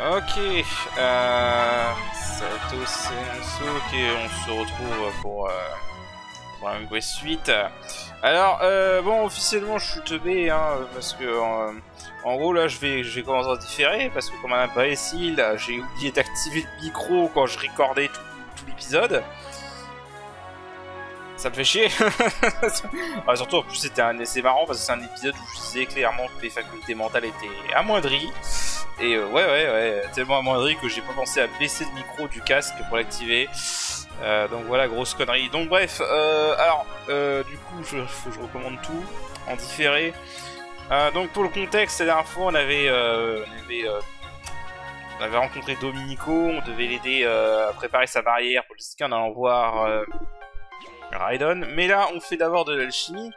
Ok, Sato Senso, ok, on se retrouve pour un quest suite. Alors, bon, officiellement, je suis teubé, hein, parce que, en gros, là, je vais commencer à différer, parce que comme un imbécile, là, j'ai oublié d'activer le micro quand je recordais tout l'épisode. Ça me fait chier. Ah, surtout, en plus, c'est marrant, parce que c'est un épisode où je disais clairement que mes facultés mentales étaient amoindries. Et ouais, tellement amoindri que j'ai pas pensé à baisser le micro du casque pour l'activer. Donc voilà, grosse connerie. Donc bref, alors, du coup, faut que je recommande tout en différé. Donc pour le contexte, la dernière fois, on avait rencontré Dominico, on devait l'aider à préparer sa barrière pour le ski en allant voir Raidon. Mais là, on fait d'abord de l'alchimie.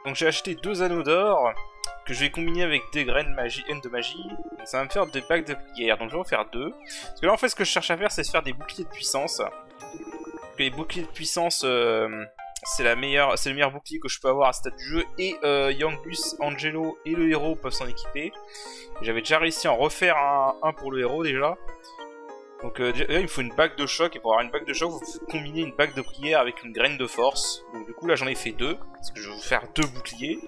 Donc j'ai acheté 2 anneaux d'or que je vais combiner avec des graines de magie. Donc ça va me faire des bagues de prière. Donc je vais en faire 2. Parce que là en fait ce que je cherche à faire c'est se faire des boucliers de puissance. Les boucliers de puissance c'est le meilleur bouclier que je peux avoir à ce stade du jeu. Et Yangus, Angelo et le héros peuvent s'en équiper. J'avais déjà réussi à en refaire un pour le héros déjà. Donc là il me faut une bague de choc. Et pour avoir une bague de choc vous combinez une bague de prière avec une graine de force. Donc du coup là j'en ai fait 2. Parce que je vais vous faire 2 boucliers.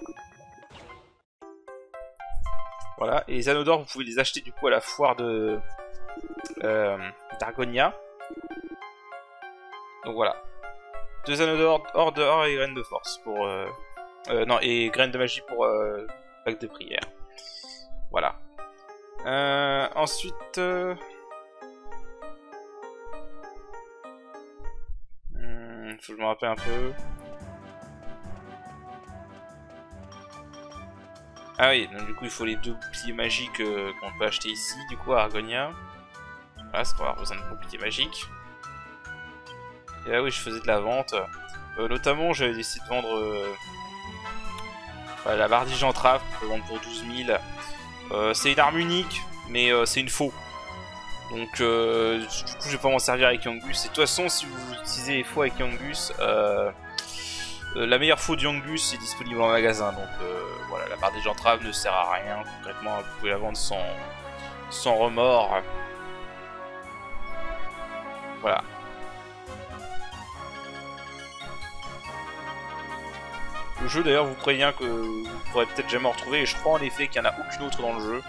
Voilà, et les anneaux d'or, vous pouvez les acheter du coup à la foire de d'Argonia. Donc voilà. 2 anneaux d'or, or et graines de force pour... non, et graines de magie pour bague de prière. Voilà. Ensuite... faut que je me rappelle un peu... Ah oui, donc du coup il faut les 2 boucliers magiques qu'on peut acheter ici, du coup à Argonia. Voilà, parce qu'on va avoir besoin de boucliers magiques. Et là oui, je faisais de la vente. Notamment, j'avais décidé de vendre la bardige entrave, qu'on peut vendre pour 12 000. C'est une arme unique, mais c'est une faux. Donc du coup, je vais pas m'en servir avec Yangus. Et de toute façon, si vous utilisez les faux avec Yangus, la meilleure faux de Yangus est disponible en magasin. Donc voilà, la bardige entrave ne sert à rien. Concrètement, vous pouvez la vendre sans remords. Voilà. Le jeu d'ailleurs vous prévient que vous pourrez peut-être jamais en retrouver, et je crois en effet qu'il n'y en a aucune autre dans le jeu.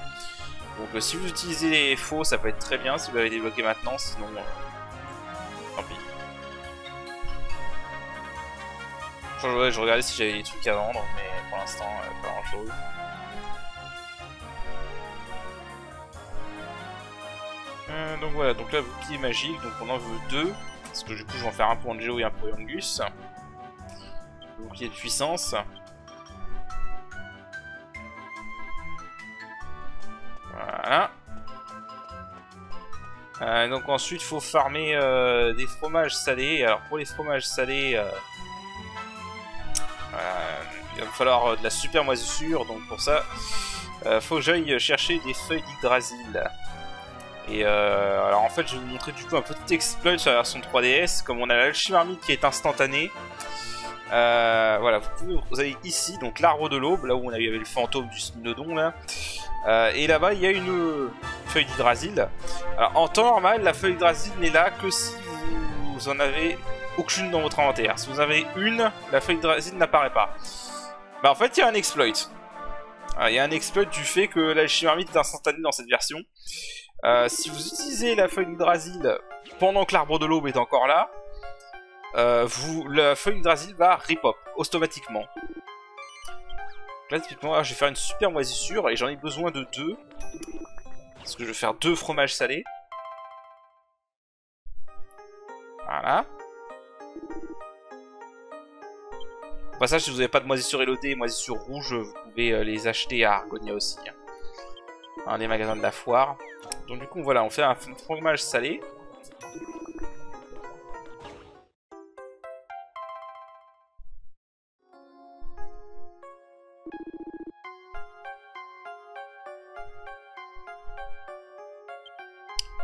Donc si vous utilisez les faux, ça peut être très bien si vous l'avez débloqué maintenant, sinon tant pis. Je regardais si j'avais des trucs à vendre, mais pour l'instant pas grand chose. Donc voilà, donc là bouclier magique, donc on en veut 2, parce que du coup je vais en faire un pour Angelo et un pour Yangus. Bouclier de puissance. Voilà. Donc ensuite il faut farmer des fromages salés. Alors pour les fromages salés, il va me falloir de la super moisissure. Donc pour ça, faut que j'aille chercher des feuilles d'Yggdrasil. Et alors en fait je vais vous montrer du coup un petit exploit sur la version 3DS. Comme on a l'alchimie marmite qui est instantanée. Voilà, vous allez ici, donc l'arbre de l'aube, là où on avait le fantôme du Smilodon là. Et là-bas il y a une feuille d'Yggdrasil. Alors en temps normal, la feuille d'Yggdrasil n'est là que si vous en avez aucune dans votre inventaire. Si vous en avez une, la feuille d'Yggdrasil n'apparaît pas. Bah en fait il y a un exploit. Il y a un exploit du fait que l'alchimie marmite est instantanée dans cette version. Si vous utilisez la feuille d'Yggdrasil pendant que l'arbre de l'aube est encore là, la feuille d'Yggdrasil va repop automatiquement. Là typiquement je vais faire une super moisissure et j'en ai besoin de 2. Parce que je vais faire 2 fromages salés. Voilà. Au passage, si vous n'avez pas de moisissure élodée et moisissure rouge, vous pouvez les acheter à Argonia aussi. Dans les magasins de la foire. Donc du coup voilà, on fait un fromage salé.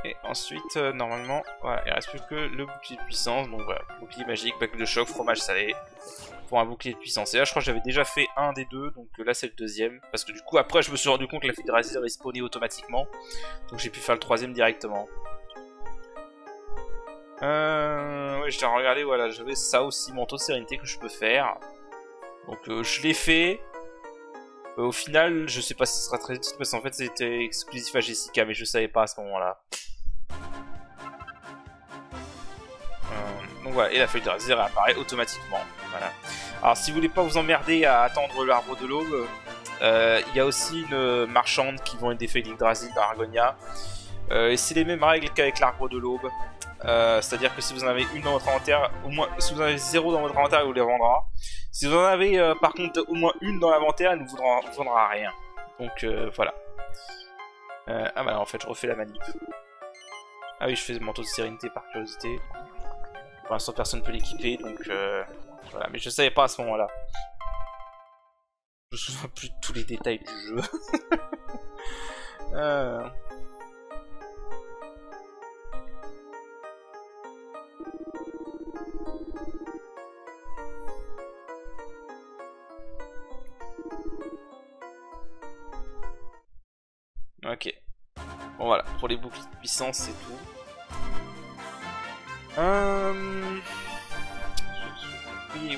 Et ensuite, normalement, voilà, il reste plus que le bouclier de puissance. Donc voilà, bouclier magique, bac de choc, fromage salé. Pour un bouclier de puissance. Et là, je crois que j'avais déjà fait un des deux. Donc là, c'est le deuxième. Parce que du coup, après, je me suis rendu compte que la Yggdrasil respawnait automatiquement. Donc j'ai pu faire le troisième directement. Ouais, j'étais regardé, voilà, j'avais ça aussi, manteau de sérénité que je peux faire. Donc je l'ai fait. Au final, je sais pas si ce sera très utile parce qu'en fait c'était exclusif à Jessica, mais je savais pas à ce moment-là. Donc voilà, et la feuille de Yggdrasil réapparaît automatiquement. Voilà. Alors si vous voulez pas vous emmerder à attendre l'arbre de l'aube, il y a aussi une marchande qui vend des feuilles d'Yggdrasil dans Argonia. Et c'est les mêmes règles qu'avec l'arbre de l'aube. C'est-à-dire que si vous en avez une dans votre inventaire, au moins, si vous en avez 0 dans votre inventaire, il vous les vendra. Si vous en avez par contre au moins une dans l'inventaire, il ne vous vendra rien. Donc voilà. Ah bah en fait je refais la manip. Ah oui, je fais le manteau de sérénité par curiosité. Pour l'instant personne ne peut l'équiper, donc voilà. Mais je savais pas à ce moment-là. Je me souviens plus de tous les détails du jeu. Ok. Bon voilà, pour les boucliers de puissance c'est tout.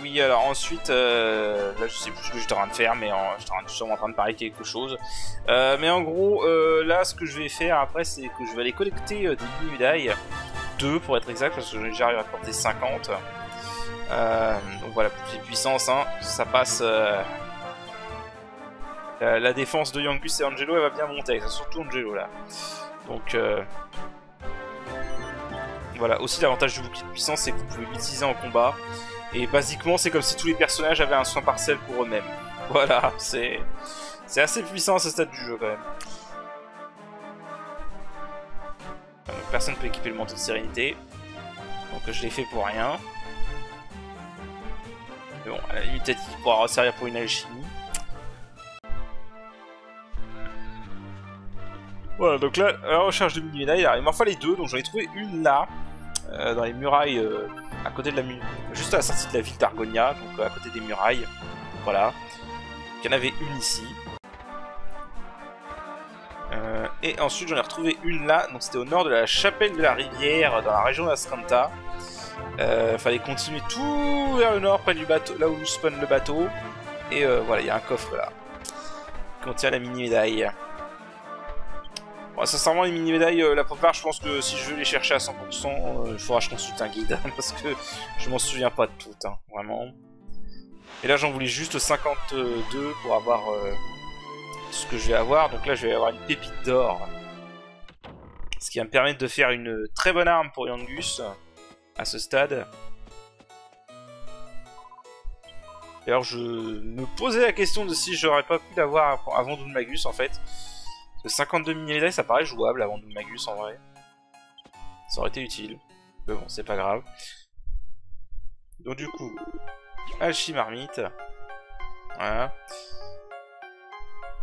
Oui, alors ensuite, là je sais plus ce que j'étais en train de faire, mais j'étais sûrement en train de parler quelque chose. Mais en gros, là ce que je vais faire après, c'est que je vais aller collecter des mini-médailles. 2 pour être exact, parce que j'arrive à porter 50. Donc voilà, bouclier de puissance, hein, ça passe... la défense de Yangus et Angelo, elle va bien monter, surtout Angelo là. Donc voilà, aussi l'avantage du bouclier de puissance, c'est que vous pouvez l'utiliser en combat. Et basiquement, c'est comme si tous les personnages avaient un soin partiel pour eux-mêmes. Voilà, c'est assez puissant à ce stade du jeu quand même. Donc, personne ne peut équiper le manteau de sérénité. Donc je l'ai fait pour rien. Mais bon, à la limite, peut-être qu'il pourra servir pour une alchimie. Voilà, donc là, à la recherche de mini-médailles, il m'en fallait 2, donc j'en ai trouvé une là, dans les murailles, à côté de la juste à la sortie de la ville d'Argonia, donc à côté des murailles, voilà. Il y en avait une ici. Et ensuite j'en ai retrouvé une là, donc c'était au nord de la chapelle de la rivière, dans la région d'Ascanta. Fallait continuer tout vers le nord, près du bateau, là où spawn le bateau. Et voilà, il y a un coffre là, qui contient la mini-médaille. Bon, sincèrement, les mini-médailles, la plupart, je pense que si je veux les chercher à 100%, il faudra que je consulte un guide, parce que je m'en souviens pas de toutes, hein, vraiment. Et là, j'en voulais juste 52 pour avoir ce que je vais avoir. Donc là, je vais avoir une pépite d'or. Ce qui va me permettre de faire une très bonne arme pour Yangus, à ce stade. D'ailleurs, je me posais la question de si j'aurais pas pu l'avoir avant Doommagus, en fait. Parce que 52 mini-médailles, ça paraît jouable avant Doommagus en vrai. Ça aurait été utile. Mais bon, c'est pas grave. Donc du coup, Alchimie Marmite. Voilà.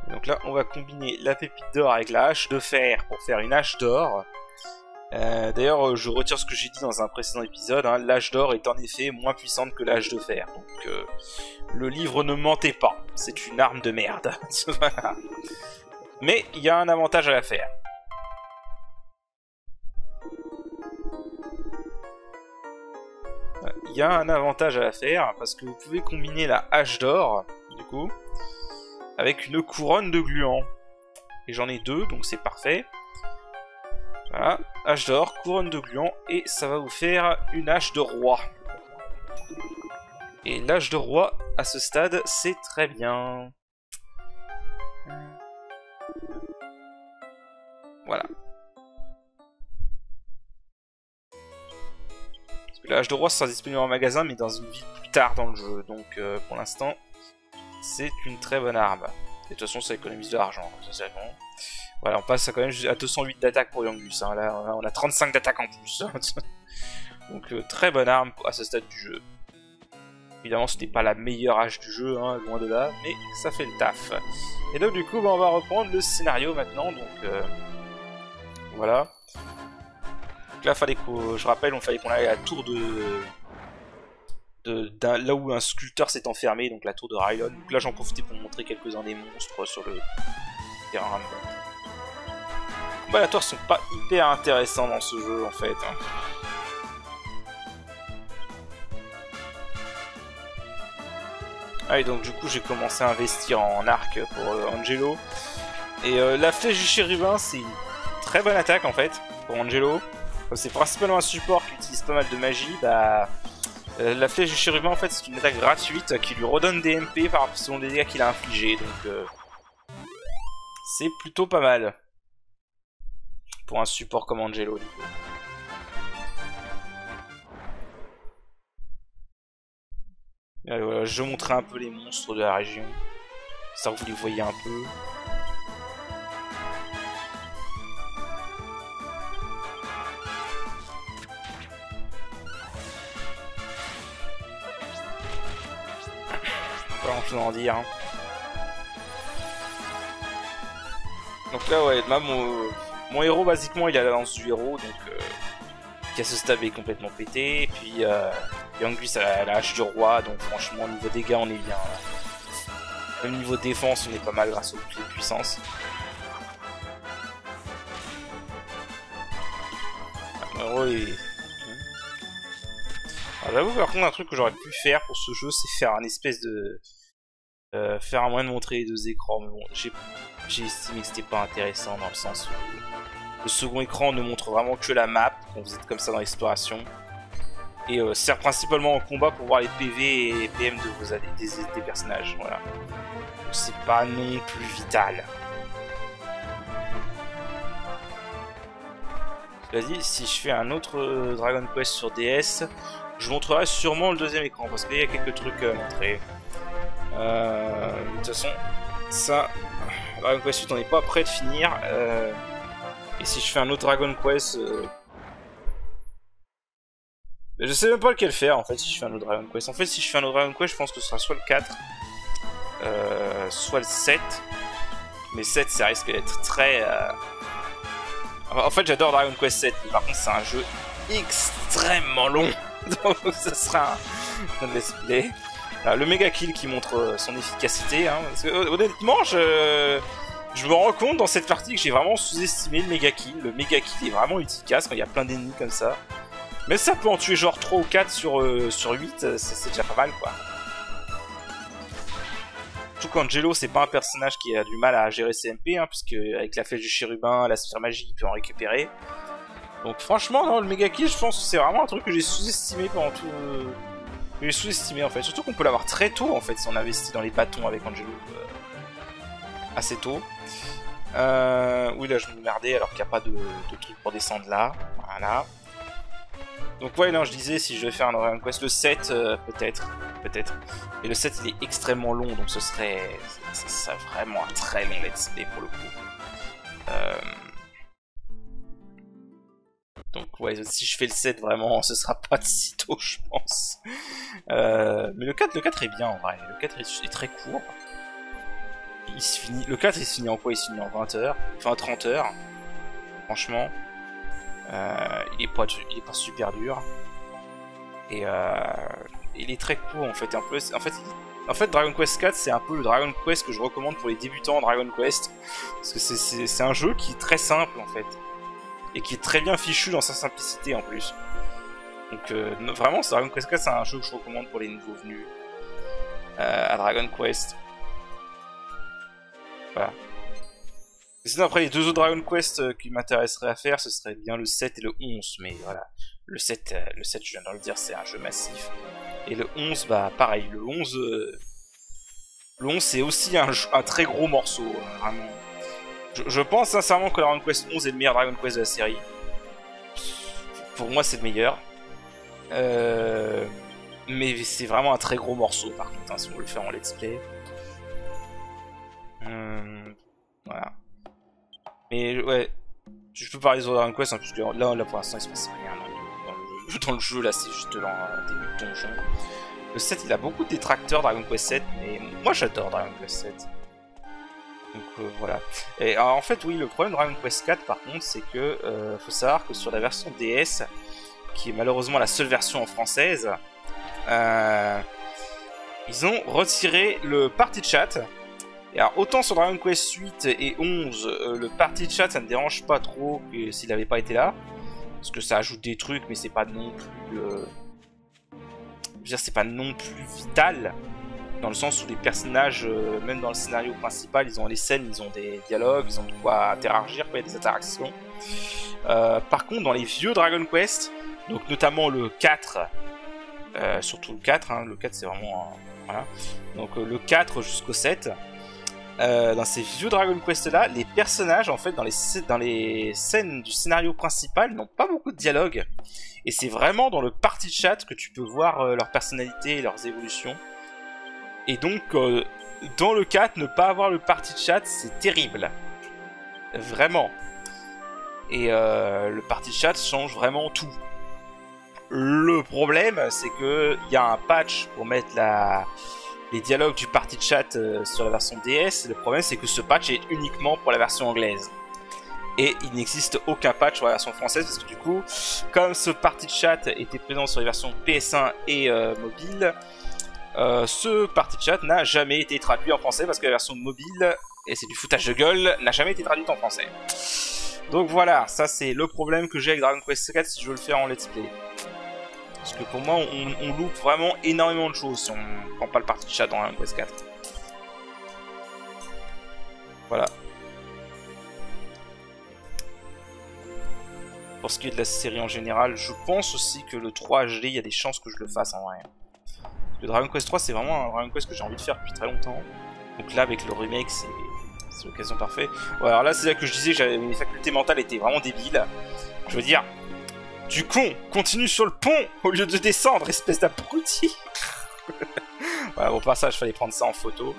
Donc là, on va combiner la pépite d'or avec la hache de fer pour faire une hache d'or. D'ailleurs, je retire ce que j'ai dit dans un précédent épisode. Hein. L'hache d'or est en effet moins puissante que l'hache de fer. Donc le livre ne mentait pas. C'est une arme de merde. Voilà. Mais il y a un avantage à la faire. Il y a un avantage à la faire parce que vous pouvez combiner la hache d'or, du coup, avec une couronne de gluant. Et j'en ai 2, donc c'est parfait. Voilà, hache d'or, couronne de gluant, et ça va vous faire une hache de roi. Et l'hache de roi, à ce stade, c'est très bien. Voilà. Parce que la hache de roi sera disponible en magasin, mais dans une ville plus tard dans le jeu. Donc pour l'instant, c'est une très bonne arme. Et de toute façon, ça économise de l'argent. Voilà, on passe quand même à 208 d'attaque pour Yangus. Hein. Là, on a 35 d'attaque en plus. Donc très bonne arme à ce stade du jeu. Évidemment, ce n'est pas la meilleure hache du jeu, hein, loin de là, mais ça fait le taf. Et donc du coup, bah, on va reprendre le scénario maintenant. Donc voilà. là, je rappelle, on fallait qu'on aille à la tour là où un sculpteur s'est enfermé, donc la tour de Rylon. Donc là, j'en profitais pour montrer quelques-uns des monstres sur le terrain. Les combats aléatoires sont pas hyper intéressants dans ce jeu, en fait. Ah, et donc du coup, j'ai commencé à investir en arc pour Angelo. Et la flèche du chérubin, c'est une très bonne attaque, en fait, pour Angelo. C'est principalement un support qui utilise pas mal de magie. Bah, la flèche du chérubin, en fait, c'est une attaque gratuite qui lui redonne des MP selon les dégâts qu'il a infligés. Donc, c'est plutôt pas mal pour un support comme Angelo. Allez, voilà, je montrais un peu les monstres de la région. Ça, vous les voyez un peu. Pas grand chose à en dire. Hein. Donc là, ouais, là, mon héros, basiquement, il a la lance du héros, donc Casse-Stab est complètement pété, et puis Yangus a la hache du roi, donc franchement, niveau dégâts, on est bien. Là. Même niveau défense, on est pas mal grâce au clé de puissance. Mon héros est... J'avoue, par contre, un truc que j'aurais pu faire pour ce jeu, c'est faire un espèce de... faire un moyen de montrer les deux écrans, mais bon, j'ai estimé que c'était pas intéressant dans le sens où le second écran ne montre vraiment que la map quand vous êtes comme ça dans l'exploration et sert principalement en combat pour voir les PV et PM de des personnages, voilà. C'est pas non plus vital. Vas-y, si je fais un autre Dragon Quest sur DS, je montrerai sûrement le deuxième écran parce qu'il y a quelques trucs à montrer. De toute façon, ça, Dragon Quest 8, on n'est pas prêt de finir. Et si je fais un autre Dragon Quest, je sais même pas lequel faire en fait. Si je fais un autre Dragon Quest, en fait, si je fais un autre Dragon Quest, je pense que ce sera soit le 4, soit le 7. Mais 7, ça risque d'être très. En fait, j'adore Dragon Quest 7, mais par contre, c'est un jeu extrêmement long. Donc, ça sera un let's play. Le méga kill qui montre son efficacité, hein, parce que honnêtement je me rends compte dans cette partie que j'ai vraiment sous-estimé le méga kill. Le méga kill est vraiment efficace quand il y a plein d'ennemis comme ça. Mais ça peut en tuer genre 3 ou 4 sur 8, c'est déjà pas mal quoi. Surtout qu'Angelo c'est pas un personnage qui a du mal à gérer ses MP, hein, puisque avec la flèche du chérubin, la sphère magie, il peut en récupérer. Donc franchement, non, le méga kill je pense que c'est vraiment un truc que j'ai sous-estimé pendant tout... J'ai sous-estimé en fait, surtout qu'on peut l'avoir très tôt en fait si on investit dans les bâtons avec Angelo assez tôt. Oui là je me merdais alors qu'il n'y a pas de truc pour descendre là, voilà. Donc ouais non je disais si je vais faire un Dragon Quest le 7 peut-être. Et le 7 il est extrêmement long donc ce serait vraiment un très long let's play pour le coup. Donc ouais, si je fais le 7 vraiment, ce sera pas de sitôt je pense. Mais le 4 est bien en vrai, le 4 est très court. Il se finit... Le 4 il se finit en quoi? Il se finit en 20 heures, enfin 30 heures. Franchement. Il est pas super dur. Et il est très court en fait. En fait Dragon Quest 4 c'est un peu le Dragon Quest que je recommande pour les débutants en Dragon Quest. Parce que c'est un jeu qui est très simple en fait. Et qui est très bien fichu dans sa simplicité en plus. Donc vraiment, Dragon Quest 4 c'est un jeu que je recommande pour les nouveaux venus à Dragon Quest. Voilà. Et sinon après les deux autres Dragon Quest qui m'intéresseraient à faire, ce serait bien le 7 et le 11. Mais voilà, le 7 je viens de le dire, c'est un jeu massif. Et le 11, bah pareil, le 11 c'est aussi un très gros morceau, vraiment. Je pense sincèrement que Dragon Quest 11 est le meilleur Dragon Quest de la série. Pour moi, c'est le meilleur. Mais c'est vraiment un très gros morceau, par contre, hein, si on veut le faire en let's play. Voilà. Mais ouais, je peux parler de Dragon Quest, hein, parce que là pour l'instant, il se passe rien dans le jeu. Là, c'est juste dans le début de donjon. Le 7, il a beaucoup de détracteurs, Dragon Quest 7, mais moi, j'adore Dragon Quest 7. Donc voilà. Et alors, en fait, oui, le problème de Dragon Quest 4 par contre, c'est que faut savoir que sur la version DS, qui est malheureusement la seule version en française, ils ont retiré le party chat. Et alors, autant sur Dragon Quest 8 et 11, le party chat ça ne dérange pas trop que s'il n'avait pas été là. Parce que ça ajoute des trucs, mais c'est pas non plus. Je veux dire, c'est pas non plus vital. Dans le sens où les personnages, même dans le scénario principal, ils ont les scènes, ils ont des dialogues, ils ont de quoi interagir, il y a des interactions. Par contre, dans les vieux Dragon Quest, donc notamment le 4, surtout le 4, hein, le 4 c'est vraiment... voilà. Donc le 4 jusqu'au 7, dans ces vieux Dragon Quest là, les personnages en fait dans les scènes du scénario principal n'ont pas beaucoup de dialogue. Et c'est vraiment dans le party chat que tu peux voir leur personnalité et leurs évolutions. Et donc, dans le 4, ne pas avoir le party chat, c'est terrible. Vraiment. Et le party chat change vraiment tout. Le problème, c'est qu'il y a un patch pour mettre les dialogues du party chat sur la version DS. Le problème, c'est que ce patch est uniquement pour la version anglaise. Et il n'existe aucun patch sur la version française, parce que du coup, comme ce party chat était présent sur les versions PS1 et mobile... ce party chat n'a jamais été traduit en français parce que la version mobile, et c'est du foutage de gueule, n'a jamais été traduite en français. Donc voilà, ça c'est le problème que j'ai avec Dragon Quest 4 si je veux le faire en let's play. Parce que pour moi, on loupe vraiment énormément de choses si on prend pas le party chat dans Dragon Quest 4. Voilà. Pour ce qui est de la série en général, je pense aussi que le 3 HD, il y a des chances que je le fasse en vrai. Le Dragon Quest 3 c'est vraiment un Dragon Quest que j'ai envie de faire depuis très longtemps. Donc là avec le remake c'est l'occasion parfaite. Ouais, alors là c'est là que je disais que mes facultés mentales étaient vraiment débiles. Je veux dire, du con, continue sur le pont au lieu de descendre, espèce d'abruti. Voilà, au passage il fallait prendre ça en photo.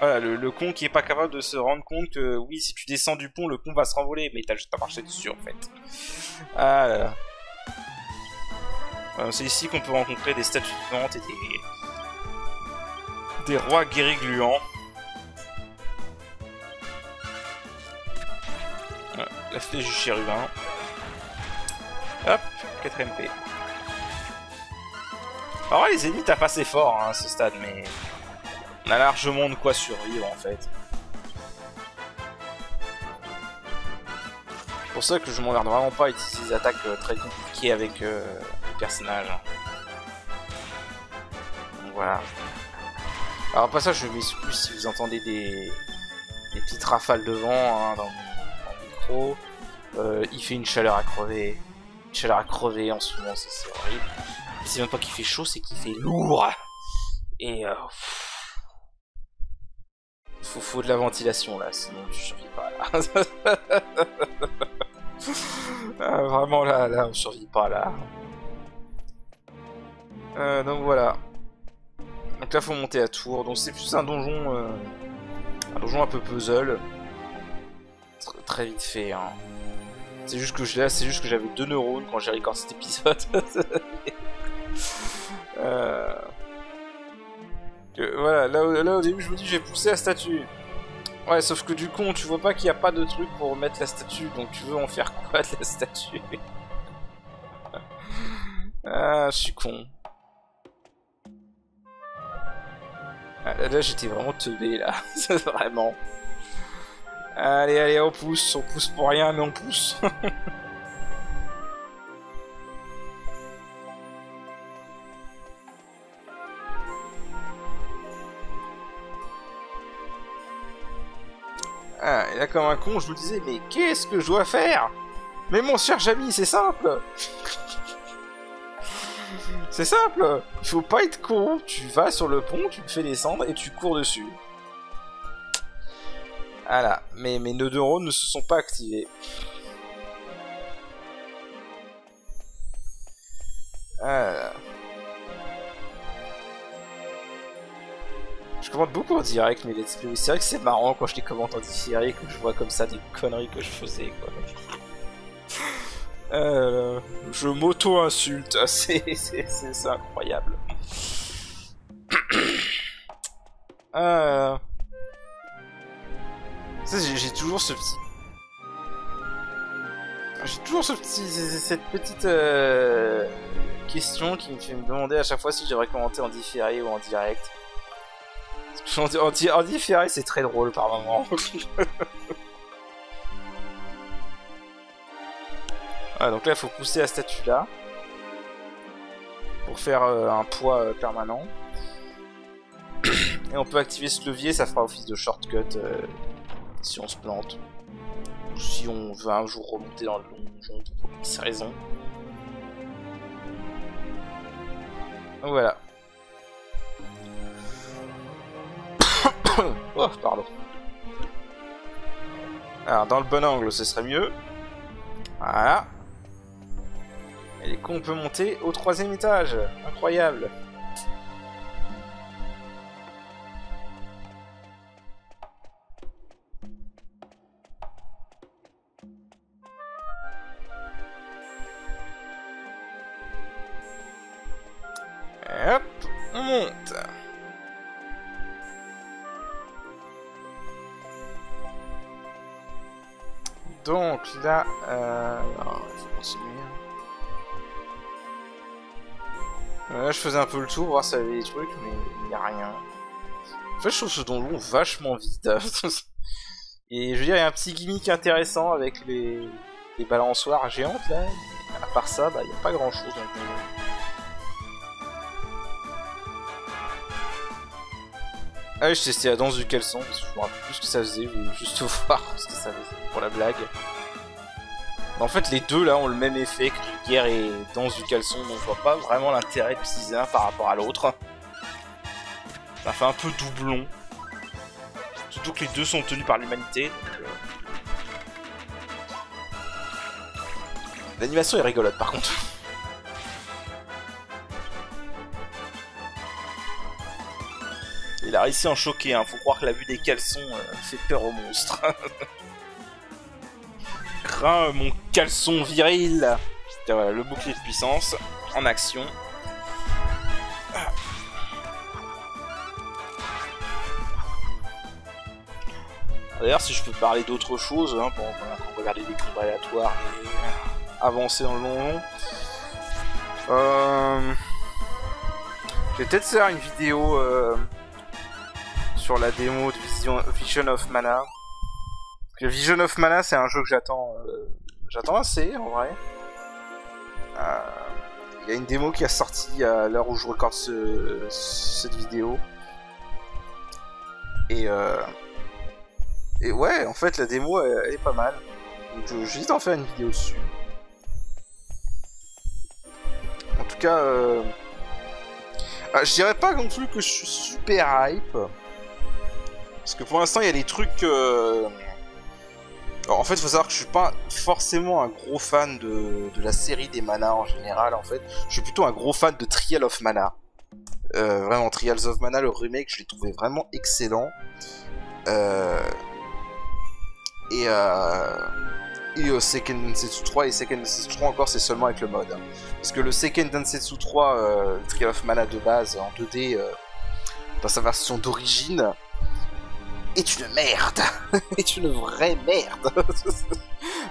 Voilà, le con qui est pas capable de se rendre compte que oui, si tu descends du pont, le pont va se renvoler, mais t'as juste à marcher dessus en fait. Ah là là. Voilà, c'est ici qu'on peut rencontrer des statues vivantes et des rois guéris gluants. Voilà, la flèche du chérubin. Hop, 4 MP. Alors les ennemis tapent assez fort hein, à ce stade, mais... on a largement de quoi survivre en fait. C'est pour ça que je m'emmerde vraiment pas à utiliser des attaques très compliquées avec les personnages. Donc voilà. Alors après ça je m'excuse si vous entendez des petites rafales de vent hein, dans le micro. Il fait une chaleur à crever. Une chaleur à crever en ce moment, c'est horrible. C'est même pas qu'il fait chaud, c'est qu'il fait lourd. Et faut de la ventilation là, sinon tu survis pas là. Ah, vraiment là on survit pas là. Donc voilà. Donc là faut monter à tour. Donc c'est plus un donjon un peu puzzle. Très vite fait hein. C'est juste que j'avais 2 neurones quand j'ai recordé cet épisode. Voilà, là au début je me dis j'ai poussé la statue. Ouais, sauf que du coup tu vois pas qu'il n'y a pas de truc pour mettre la statue, donc tu veux en faire quoi de la statue? Ah, je suis con. Ah, là j'étais vraiment teubé là, vraiment. Allez, on pousse pour rien mais on pousse. Ah, et là comme un con je me disais mais qu'est-ce que je dois faire? Mais mon cher Jamy c'est simple. C'est simple. Il faut pas être con. Tu vas sur le pont, tu le fais descendre et tu cours dessus. Voilà, mais mes nœuds de neurones ne se sont pas activés. Voilà. Je commente beaucoup en direct mes let's play. C'est vrai que c'est marrant quand je les commente en différé, que je vois comme ça des conneries que je faisais, quoi. Je m'auto-insulte, c'est incroyable. Ça, j'ai toujours ce petit... J'ai toujours cette petite question qui me fait me demander à chaque fois si j'aurais commenté en différé ou en direct. En différé, c'est très drôle par moment. Ah, donc là, il faut pousser la statue là pour faire un poids permanent. Et on peut activer ce levier, ça fera office de shortcut si on se plante. Ou si on veut un jour remonter dans le donjon pour X raison. Voilà. Oh, pardon. Alors, dans le bon angle, ce serait mieux. Voilà. Et les cons, on peut monter au 3e étage. Incroyable. Et hop, on monte. Donc là, il faut continuer. Là, je faisais un peu le tour, voir s'il y avait des trucs, mais il n'y a rien. En fait, je trouve ce donjon vachement vide. Et je veux dire, il y a un petit gimmick intéressant avec les balançoires géantes là. À part ça, bah, il n'y a pas grand chose dans le donjon. Ah oui, je testais la danse du caleçon, parce que je me rappelle plus ce que ça faisait, je voulais juste voir ce que ça faisait, pour la blague. En fait, les deux là ont le même effet que guerre et danse du caleçon, donc je vois pas vraiment l'intérêt d'utiliser un par rapport à l'autre. Ça fait un peu doublon. Surtout que les deux sont tenus par l'humanité. L'animation est rigolote par contre. Il a réussi à en choquer, hein. Faut croire que la vue des caleçons fait peur aux monstres. Crains mon caleçon viril. Et voilà, le bouclier de puissance en action. D'ailleurs, si je peux parler d'autre chose, hein, pour regarder des combats aléatoires et avancer dans le long. Je vais peut-être faire une vidéo sur la démo de Vision of Mana. Parce que Vision of Mana, c'est un jeu que j'attends assez, en vrai. Il y a une démo qui a sorti à l'heure où je recorde cette vidéo. Et ouais, en fait, la démo, elle est pas mal. Donc j'hésite à en faire une vidéo dessus. En tout cas, je dirais pas non plus que je suis super hype. Parce que pour l'instant, il y a des trucs... Alors, en fait, il faut savoir que je suis pas forcément un gros fan de la série des Mana en général, en fait. Je suis plutôt un gros fan de Trial of Mana. Vraiment, Trials of Mana, le remake, je l'ai trouvé vraiment excellent. Et Seiken Densetsu 3 et Seiken Densetsu 3 encore, c'est seulement avec le mode. Hein. Parce que le Seiken Densetsu 3, Trial of Mana de base, en 2D, dans sa version d'origine, est une merde. Est une vraie merde.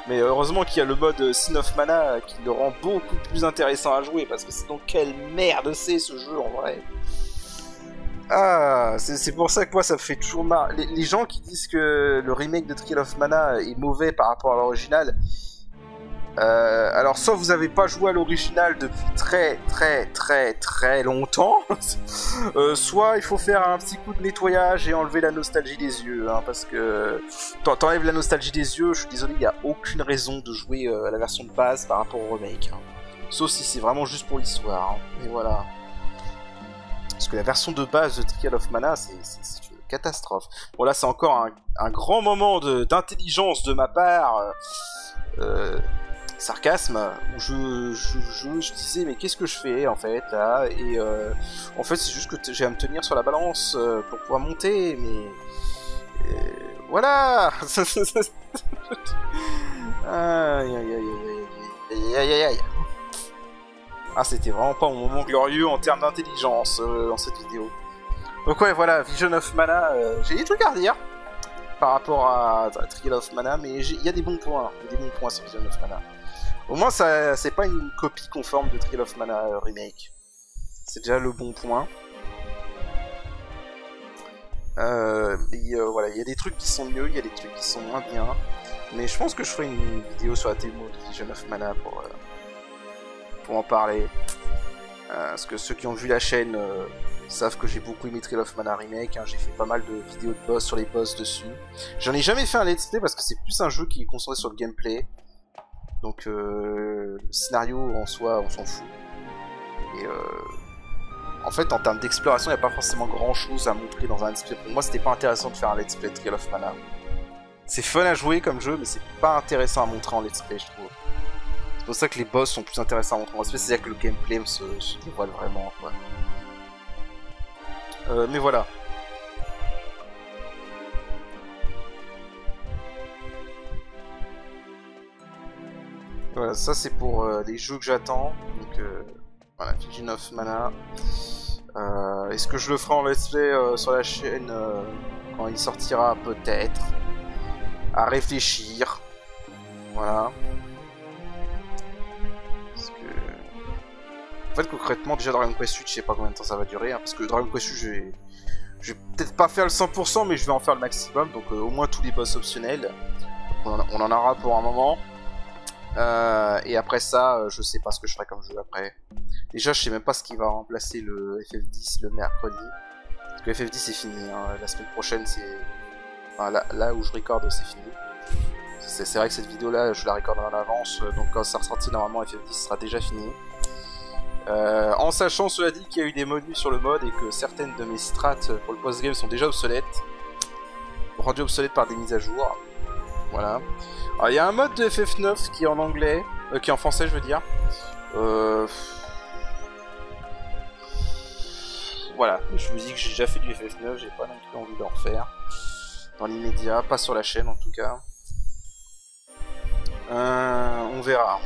Mais heureusement qu'il y a le mode Sin of Mana qui le rend beaucoup plus intéressant à jouer, parce que sinon quelle merde c'est ce jeu en vrai. Ah, c'est pour ça que moi ça me fait toujours marre. Les gens qui disent que le remake de Trial of Mana est mauvais par rapport à l'original, alors soit vous avez pas joué à l'original depuis très longtemps, soit il faut faire un petit coup de nettoyage et enlever la nostalgie des yeux, hein, parce que t'enlèves la nostalgie des yeux, je suis désolé, il n'y a aucune raison de jouer à la version de base par rapport au remake, hein. Sauf si c'est vraiment juste pour l'histoire, hein. Et voilà. Parce que la version de base de Trial of Mana, c'est une catastrophe. Bon là c'est encore un grand moment d'intelligence de ma part, sarcasme, où je disais mais qu'est-ce que je fais en fait là, et en fait c'est juste que j'ai à me tenir sur la balance pour pouvoir monter, mais voilà. Aïe aïe aïe aïe aïe aïe. Ah, c'était vraiment pas un moment glorieux en termes d'intelligence dans cette vidéo. Donc ouais, voilà, Vision of Mana, j'ai des trucs à redire par rapport à Trial of Mana, mais il y a des bons points, sur Vision of Mana. Au moins, ça, c'est pas une copie conforme de Trial of Mana Remake. C'est déjà le bon point. Voilà, il y a des trucs qui sont mieux, il y a des trucs qui sont moins bien. Mais je pense que je ferai une vidéo sur la démo de Vision of Mana pour en parler. Parce que ceux qui ont vu la chaîne savent que j'ai beaucoup aimé Trial of Mana Remake. Hein, j'ai fait pas mal de vidéos de boss sur les boss dessus. J'en ai jamais fait un let's play parce que c'est plus un jeu qui est concentré sur le gameplay. Donc le scénario en soi, on s'en fout. Et en fait, en termes d'exploration, il n'y a pas forcément grand chose à montrer dans un let's play. Pour moi, c'était pas intéressant de faire un let's play de Trial of Mana. C'est fun à jouer comme jeu, mais c'est pas intéressant à montrer en let's play, je trouve. C'est pour ça que les boss sont plus intéressants à montrer en let's play, c'est-à-dire que le gameplay se dévoile vraiment, quoi. Mais voilà. Voilà, ça c'est pour les jeux que j'attends. Donc voilà, Vision of Mana. Est-ce que je le ferai en let's play sur la chaîne quand il sortira? Peut-être. À réfléchir. Voilà. Parce que... En fait, concrètement, déjà Dragon Quest 8, je sais pas combien de temps ça va durer. Hein, parce que Dragon Quest 8, je vais peut-être pas faire le 100%, mais je vais en faire le maximum. Donc au moins tous les boss optionnels. On en aura pour un moment. Et après ça, je sais pas ce que je ferai comme jeu après. Déjà, je sais même pas ce qui va remplacer le FF10 le mercredi. Parce que FF10 c'est fini. Hein. La semaine prochaine, c'est... Enfin, là où je recorde, c'est fini. C'est vrai que cette vidéo là, je la recorde en avance. Donc quand ça ressortit, normalement, FF10 sera déjà fini. En sachant, cela dit, qu'il y a eu des modus sur le mode et que certaines de mes strats pour le post-game sont déjà obsolètes. Rendues obsolètes par des mises à jour. Voilà. Alors il y a un mode de FF9 qui est en anglais, qui est en français je veux dire. Voilà, je me dis que j'ai déjà fait du FF9, j'ai pas non plus envie d'en refaire. Dans l'immédiat, pas sur la chaîne en tout cas. On verra.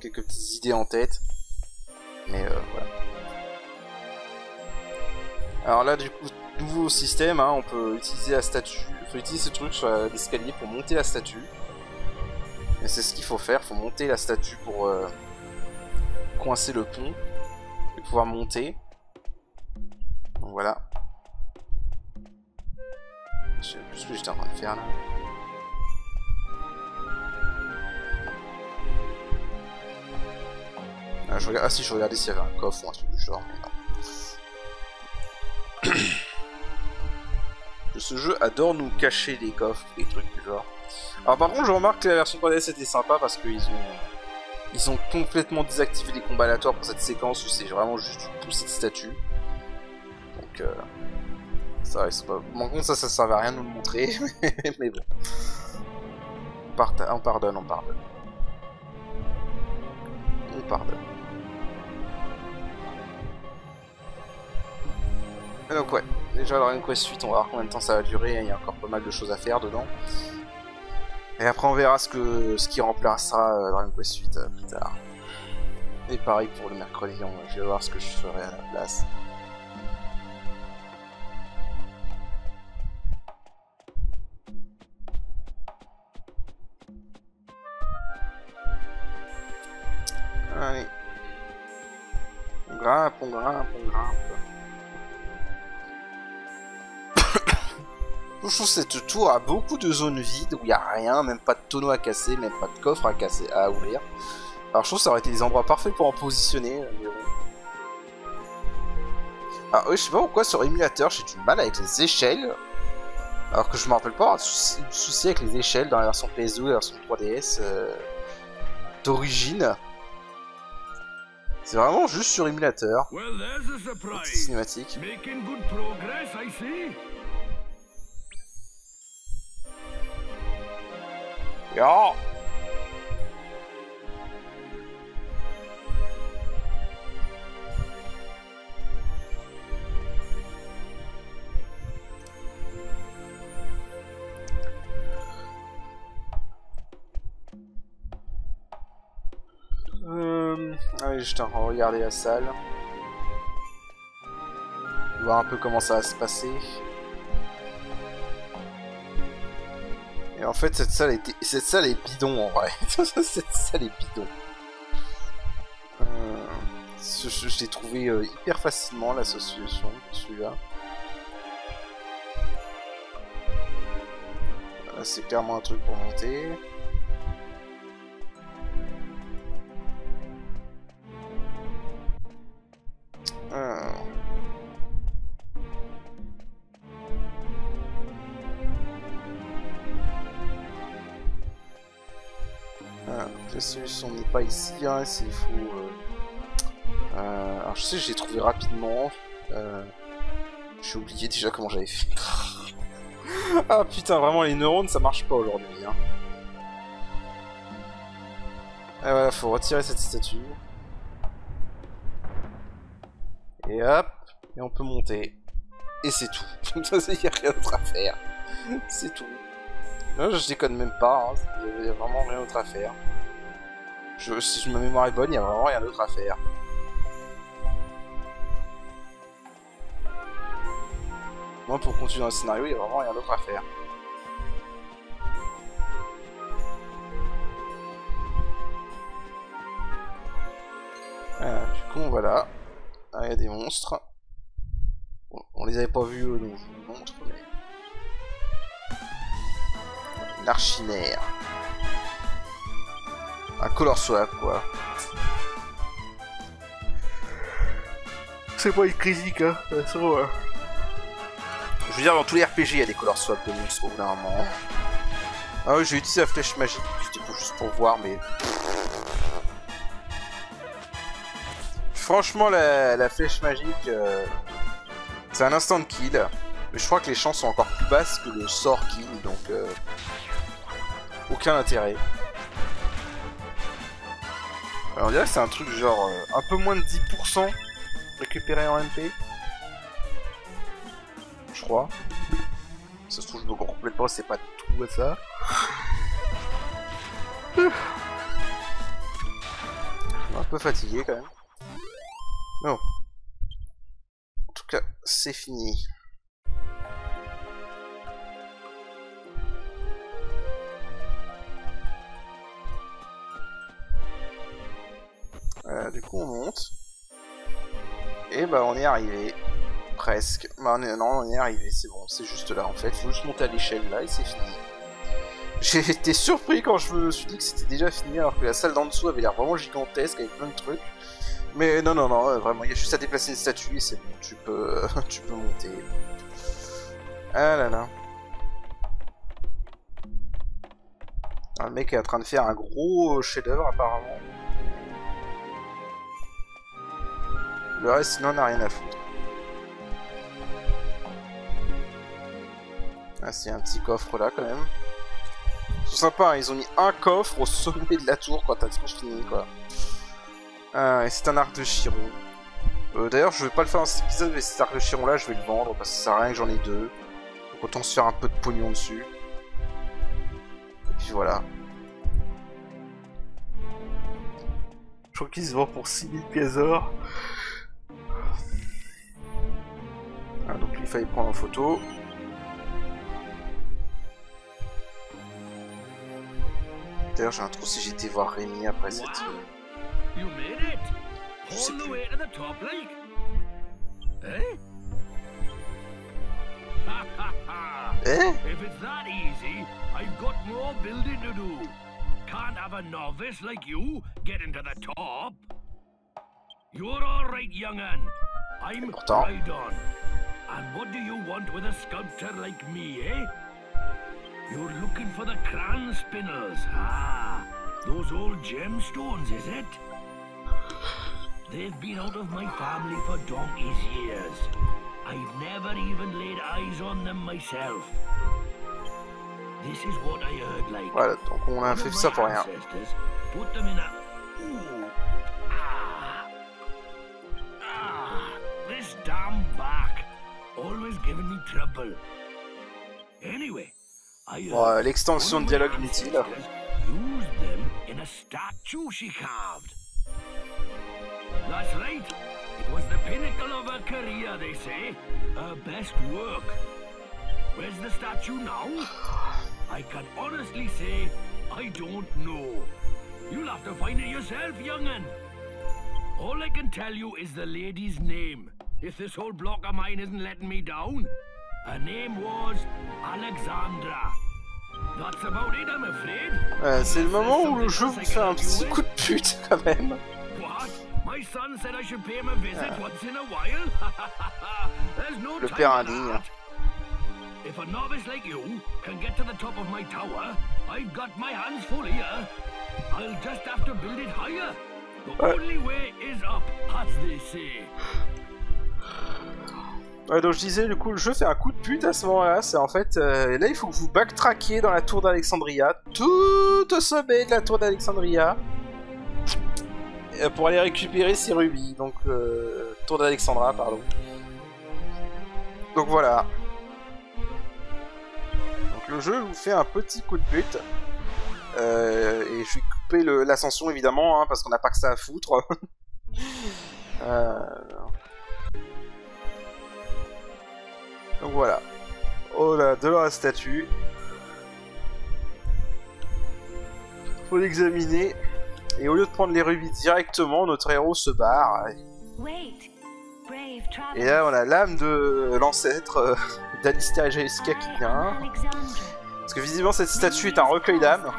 Quelques petites idées en tête. Mais voilà. Alors là du coup, nouveau système, hein, on peut utiliser la statue. Il faut utiliser ce truc sur l'escalier pour monter la statue. Et c'est ce qu'il faut faire, il faut monter la statue pour coincer le pont et pouvoir monter. Donc voilà. Je sais plus ce que j'étais en train de faire là. Ah si, je regardais s'il y avait un coffre ou un truc du genre, mais non. Ce jeu adore nous cacher des coffres, des trucs du genre. Alors par contre, je remarque que la version 3DS était sympa parce qu'ils ont complètement désactivé les combats aléatoires pour cette séquence où c'est vraiment juste une poussée de statue. Donc ça, c'est pas... Bon, contre ça servait à rien de nous le montrer, mais bon. On pardonne. Et donc ouais, déjà Dragon Quest 8, on va voir combien de temps ça va durer, il y a encore pas mal de choses à faire dedans. Et après on verra ce qui remplacera Dragon Quest 8 plus tard. Et pareil pour le mercredi, je vais voir ce que je ferai à la place. Allez. On grimpe. Je trouve que cette tour a beaucoup de zones vides où il n'y a rien, même pas de tonneau à casser, même pas de coffre à ouvrir. Alors je trouve que ça aurait été des endroits parfaits pour en positionner. Alors oui, je sais pas pourquoi sur émulateur j'ai du mal avec les échelles. Alors que je me rappelle pas avoir de souci avec les échelles dans la version PS2 et la version 3DS d'origine. C'est vraiment juste sur émulateur. Petite cinématique. Yeah. Allez, je t'en regarder la salle. voir un peu comment ça va se passer. Et en fait, cette salle est bidon en vrai. Cette salle est bidon. Je l'ai trouvé hyper facilement l'association de celui-là. Là, c'est clairement un truc pour monter. La solution n'est pas ici, hein, c'est faux. Alors je sais que j'ai trouvé rapidement. J'ai oublié déjà comment j'avais fait. Ah putain, vraiment les neurones ça marche pas aujourd'hui. Hein. Et voilà, faut retirer cette statue. Et hop, et on peut monter. Et c'est tout. Il n'y a rien d'autre à faire. C'est tout. Là, je déconne même pas, hein. Il n'y a vraiment rien d'autre à faire. Si ma mémoire est bonne, il n'y a vraiment rien d'autre à faire. Moi, pour continuer dans le scénario, il n'y a vraiment rien d'autre à faire. Du coup, voilà. Ah, il y a des monstres. Bon, on les avait pas vus, donc je vous montre, mais... Une archimère. Un color swap, quoi. C'est pas une critique, hein. Je veux dire, dans tous les RPG, il y a des color swap de monstres au bout d'un moment. Ah oui, j'ai utilisé la flèche magique, c'était juste pour voir, mais... Franchement, la flèche magique, c'est un instant de kill. Mais je crois que les chances sont encore plus basses que le sort kill, donc... aucun intérêt. Alors, on dirait que c'est un truc genre un peu moins de 10% récupéré en MP. Je crois. Ça se trouve, je me complète pas, c'est pas tout ça. Je suis un peu fatigué quand même. Non. En tout cas, c'est fini. Du coup, on monte. Et bah, on est arrivé. Presque. Bah, non, on est arrivé, c'est bon. C'est juste là, en fait. Faut juste monter à l'échelle, là, et c'est fini. J'ai été surpris quand je me suis dit que c'était déjà fini, alors que la salle d'en dessous avait l'air vraiment gigantesque, avec plein de trucs. Mais non, vraiment, il y a juste à déplacer une statue, et c'est bon. Tu peux, tu peux monter. Ah là là. Alors, le mec est en train de faire un gros chef-d'œuvre, apparemment. Le reste, il n'en a rien à foutre. Ah, c'est un petit coffre là, quand même. C'est sympa, hein, ils ont mis un coffre au sommet de la tour quand t'as tout fini, quoi. Ah, et c'est un arc de Chiron. D'ailleurs, je vais pas le faire dans cet épisode, mais cet arc de Chiron là, je vais le vendre, parce que ça sert à rien que j'en ai deux. Donc autant se faire un peu de pognon dessus. Et puis voilà. Je crois qu'il se vend pour 6000 pièces d'or. Ah, donc il fallait prendre en photo. D'ailleurs, j'ai un trou si j'étais voir Rémi après cette... Je sais plus. If it's that easy, I've got more building to do. Can't have a novice like you getting to the top. You're all right, young'un. I'm right on. And what do you want with a sculptor like me, eh? You're looking for the cran spinners. Ah, those old gemstones, is it? They've been out of my family for donkey's years. I've never even laid eyes on them myself. This is what I heard like. Voilà, donc on a fait ça pour rien. Put them in a... Ooh. This damn back. Always giving me trouble. Anyway, bon, l'extension de dialogue inutile. Used them in a statue she carved. That's right. It was the pinnacle of her career, they say. Her best work. Where's the statue now? I can honestly say, I don't know. You'll have to find it yourself, young'un. All I can tell you is the lady's name. If this whole block of mine isn't letting me down. Her name was Alexandra. That's about it, I'm afraid. C'est le moment où le jeu vous fait un petit coup de pute quand même. What? My son said I should pay him a visit once in a while. There's no Le time père for indigne. that. If a novice like you can get to the top of my tower, I've got my hands full here. I'll just have to build it higher. The only way is up, as they say. Ouais, donc je disais, du coup, le jeu fait un coup de pute à ce moment-là. C'est en fait, là, il faut que vous backtrackiez dans la tour d'Alexandria, tout au sommet de la tour d'Alexandria, pour aller récupérer ces rubis. Donc, tour d'Alexandra, pardon. Donc voilà. Donc le jeu vous fait un petit coup de pute. Et je vais couper l'ascension évidemment, hein, parce qu'on n'a pas que ça à foutre. Donc voilà. Oh là, de la statue. Faut l'examiner. Et au lieu de prendre les rubis directement, notre héros se barre. Et là, on a l'âme de l'ancêtre d'Alistair et Jessica qui vient. Parce que visiblement, cette statue est un recueil d'âmes.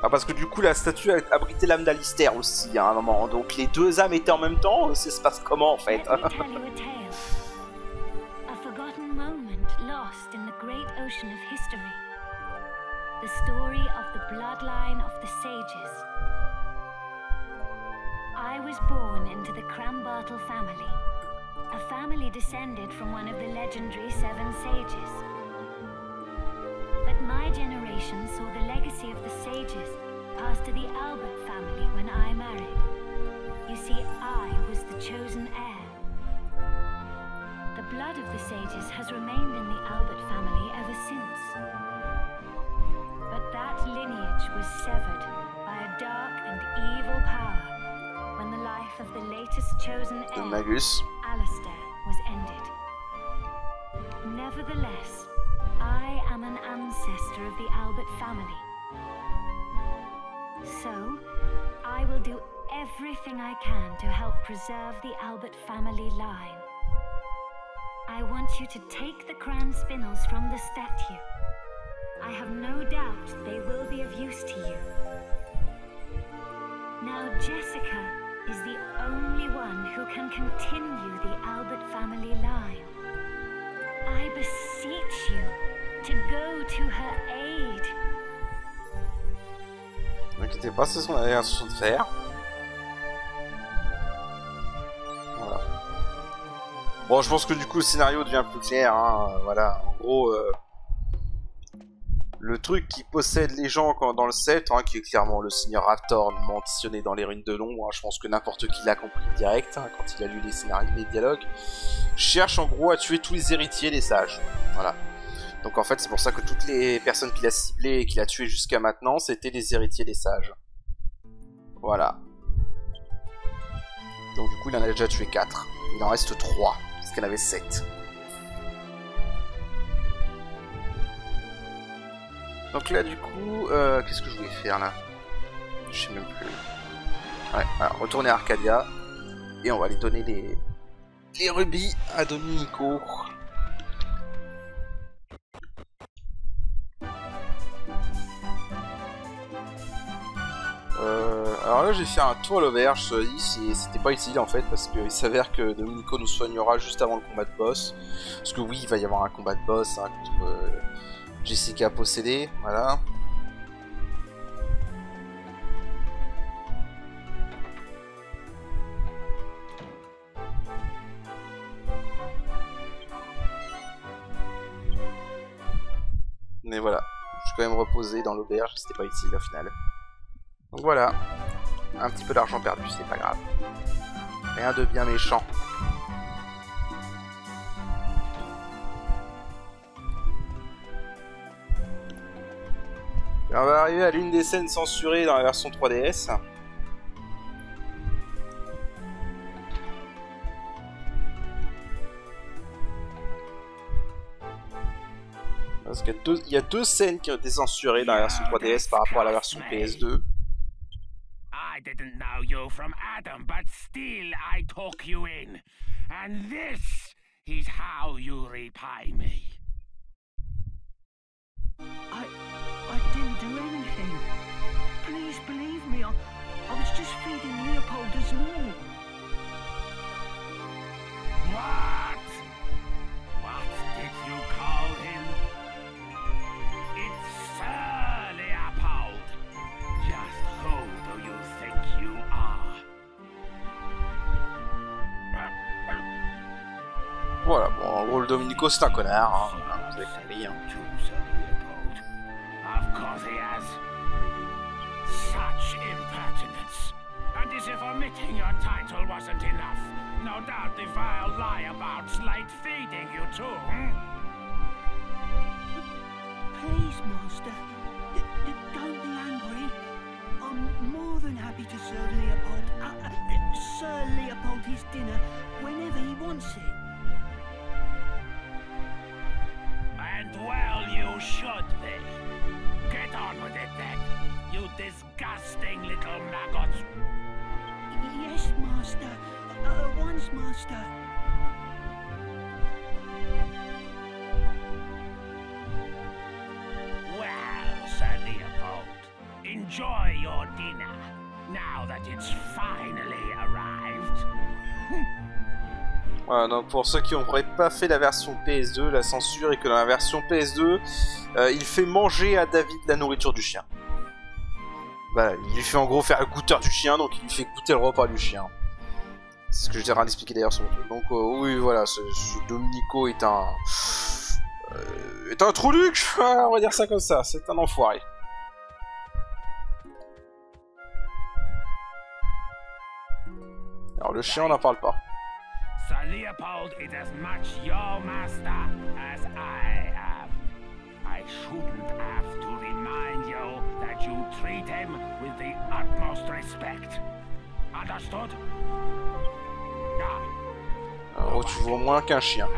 Ah, parce que du coup la statue a abrité l'âme d'Alistair aussi à un moment, donc les deux âmes étaient en même temps, ça se passe comment en fait? I was born into the Crambartle family, a family descended from one of the legendary Seven Sages. But my generation saw the legacy of the sages pass to the Albert family when I married. You see, I was the chosen heir. The blood of the sages has remained in the Albert family ever since. But that lineage was severed by a dark and evil power when the life of the latest chosen heir, Magus, Alistair, was ended. Nevertheless, I am an ancestor of the Albert family. So, I will do everything I can to help preserve the Albert family line. I want you to take the crown spinels from the statue. I have no doubt they will be of use to you. Now, Jessica is the only one who can continue the Albert family line. I beseech you to go to her aid. Ne inquiétez pas, c'est ce qu'on avait l'intention de faire. Voilà. Bon, je pense que du coup le scénario devient plus clair, hein. Voilà, en gros, le truc qui possède les gens dans le sceptre, hein, qui est clairement le Seigneur Raptor mentionné dans les ruines de l'ombre, hein, je pense que n'importe qui l'a compris direct, hein, quand il a lu les scénarios, les dialogues, cherche en gros à tuer tous les héritiers des sages. Voilà. Donc en fait, c'est pour ça que toutes les personnes qu'il a ciblées et qu'il a tuées jusqu'à maintenant, c'était des héritiers des sages. Voilà. Donc du coup, il en a déjà tué 4. Il en reste 3, parce qu'il y en avait 7. Donc là, du coup, qu'est-ce que je voulais faire là? Je sais même plus. Ouais, voilà, retourner à Arcadia. Et on va aller donner les rubis à Domenico. Alors là j'ai fait un tour à l'auberge, c'était pas utile en fait parce qu'il s'avère que Domenico nous soignera juste avant le combat de boss. Parce que oui, il va y avoir un combat de boss, hein, contre Jessica possédée, voilà. Mais voilà, je suis quand même reposé dans l'auberge, c'était pas utile au final. Donc voilà, un petit peu d'argent perdu, c'est pas grave. Rien de bien méchant. « Et on va arriver à l'une des scènes censurées dans la version 3DS. Parce qu'il y a deux scènes qui ont été censurées dans la version 3DS par rapport à la version PS2. I didn't know you from Adam, but still I took you in. And this is how you repay me. I didn't do anything. Please believe me. I was just feeding Leopold as normal. What? What did you call him? It's Sir Leopold. Just who do you think you are? Voilà, bon, en gros, le Domenico, c'est un connard, hein. Vous avez compris, hein. Of course he has. Such impertinence. And as if omitting your title wasn't enough. No doubt the vile liabouts like feeding you too, hmm? Please, Master, don't be angry. I'm more than happy to serve Sir Leopold his dinner whenever he wants it. And well you should be. Get on with it then, you disgusting little maggot. Yes, Master. Once, Master. Well, Sir Leopold, enjoy your dinner, now that it's finally arrived. Voilà, donc pour ceux qui n'auraient pas fait la version PS2, la censure est que dans la version PS2, il fait manger à David la nourriture du chien. Bah, il lui fait en gros faire le goûteur du chien, donc il lui fait goûter le repas du chien. C'est ce que j'étais en train d'expliquer d'ailleurs sur mon truc. Donc oui, voilà, ce Domenico est un trou-luc, on va dire ça comme ça, c'est un enfoiré. Alors le chien, on n'en parle pas. Sir Leopold is as much your master as I am. I shouldn't have to remind you that you treat him with the utmost respect. Understood? En gros, tu vaux moins qu'un chien.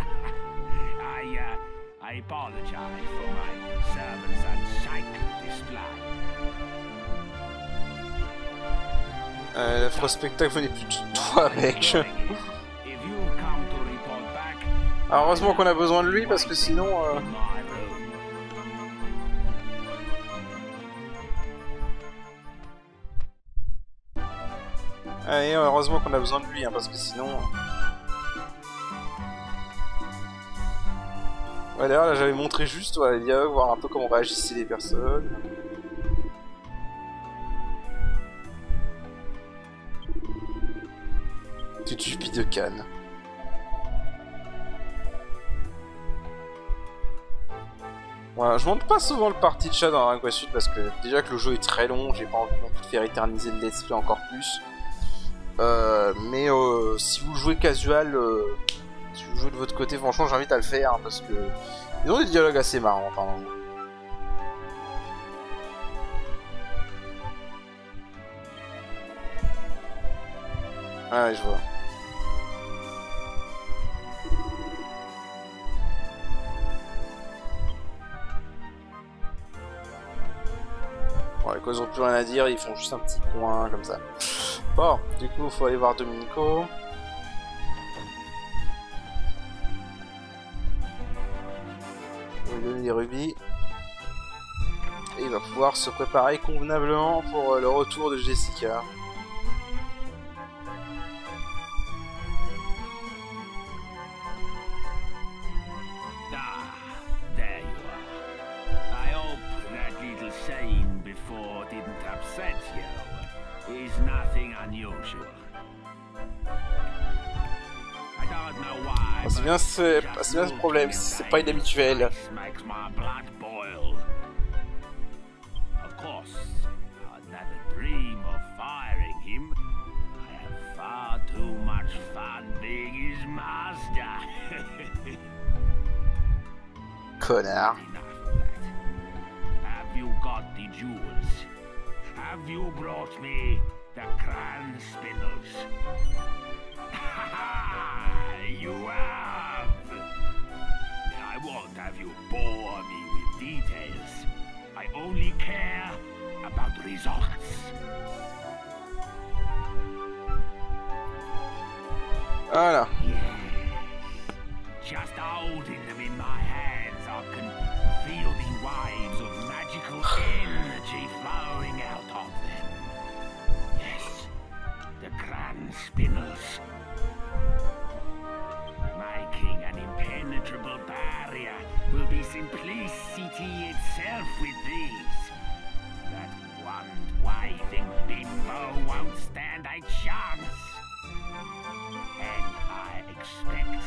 I apologize for my servant's unsightly display. L'affreux spectacle venait plus de toi, mec. Alors, heureusement qu'on a besoin de lui, parce que sinon... Allez, heureusement qu'on a besoin de lui, hein, parce que sinon... Ouais, d'ailleurs, là, j'avais montré juste les dialogues, voir un peu comment réagissaient les personnes. Tu te suffis de Cannes. Voilà, je montre pas souvent le party de chat dans Dragon Quest Sud parce que déjà que le jeu est très long, j'ai pas envie non plus de faire éterniser le let's play encore plus. Mais si vous jouez casual, si vous jouez de votre côté, franchement j'invite à le faire hein, parce que ils ont des dialogues assez marrants par moment. Ah ouais, je vois. Ouais, quand ils ont plus rien à dire, ils font juste un petit point comme ça. Bon, du coup, il faut aller voir Domenico. On va lui donner des rubis. Et il va pouvoir se préparer convenablement pour le retour de Jessica. C'est bien ce problème, c'est pas inhabituel. Have Connard. you got the jewels. Have you brought me the Cran Spindles? You have! I won't have you bore me with details. I only care about results. Voilà. Yes. Just holding them in my hands, I can feel the waves of magical energy flowing out of them. Yes, the Cran Spindles. Making an impenetrable barrier will be simplicity itself with these. That wand-waving bimbo won't stand a chance. And I expect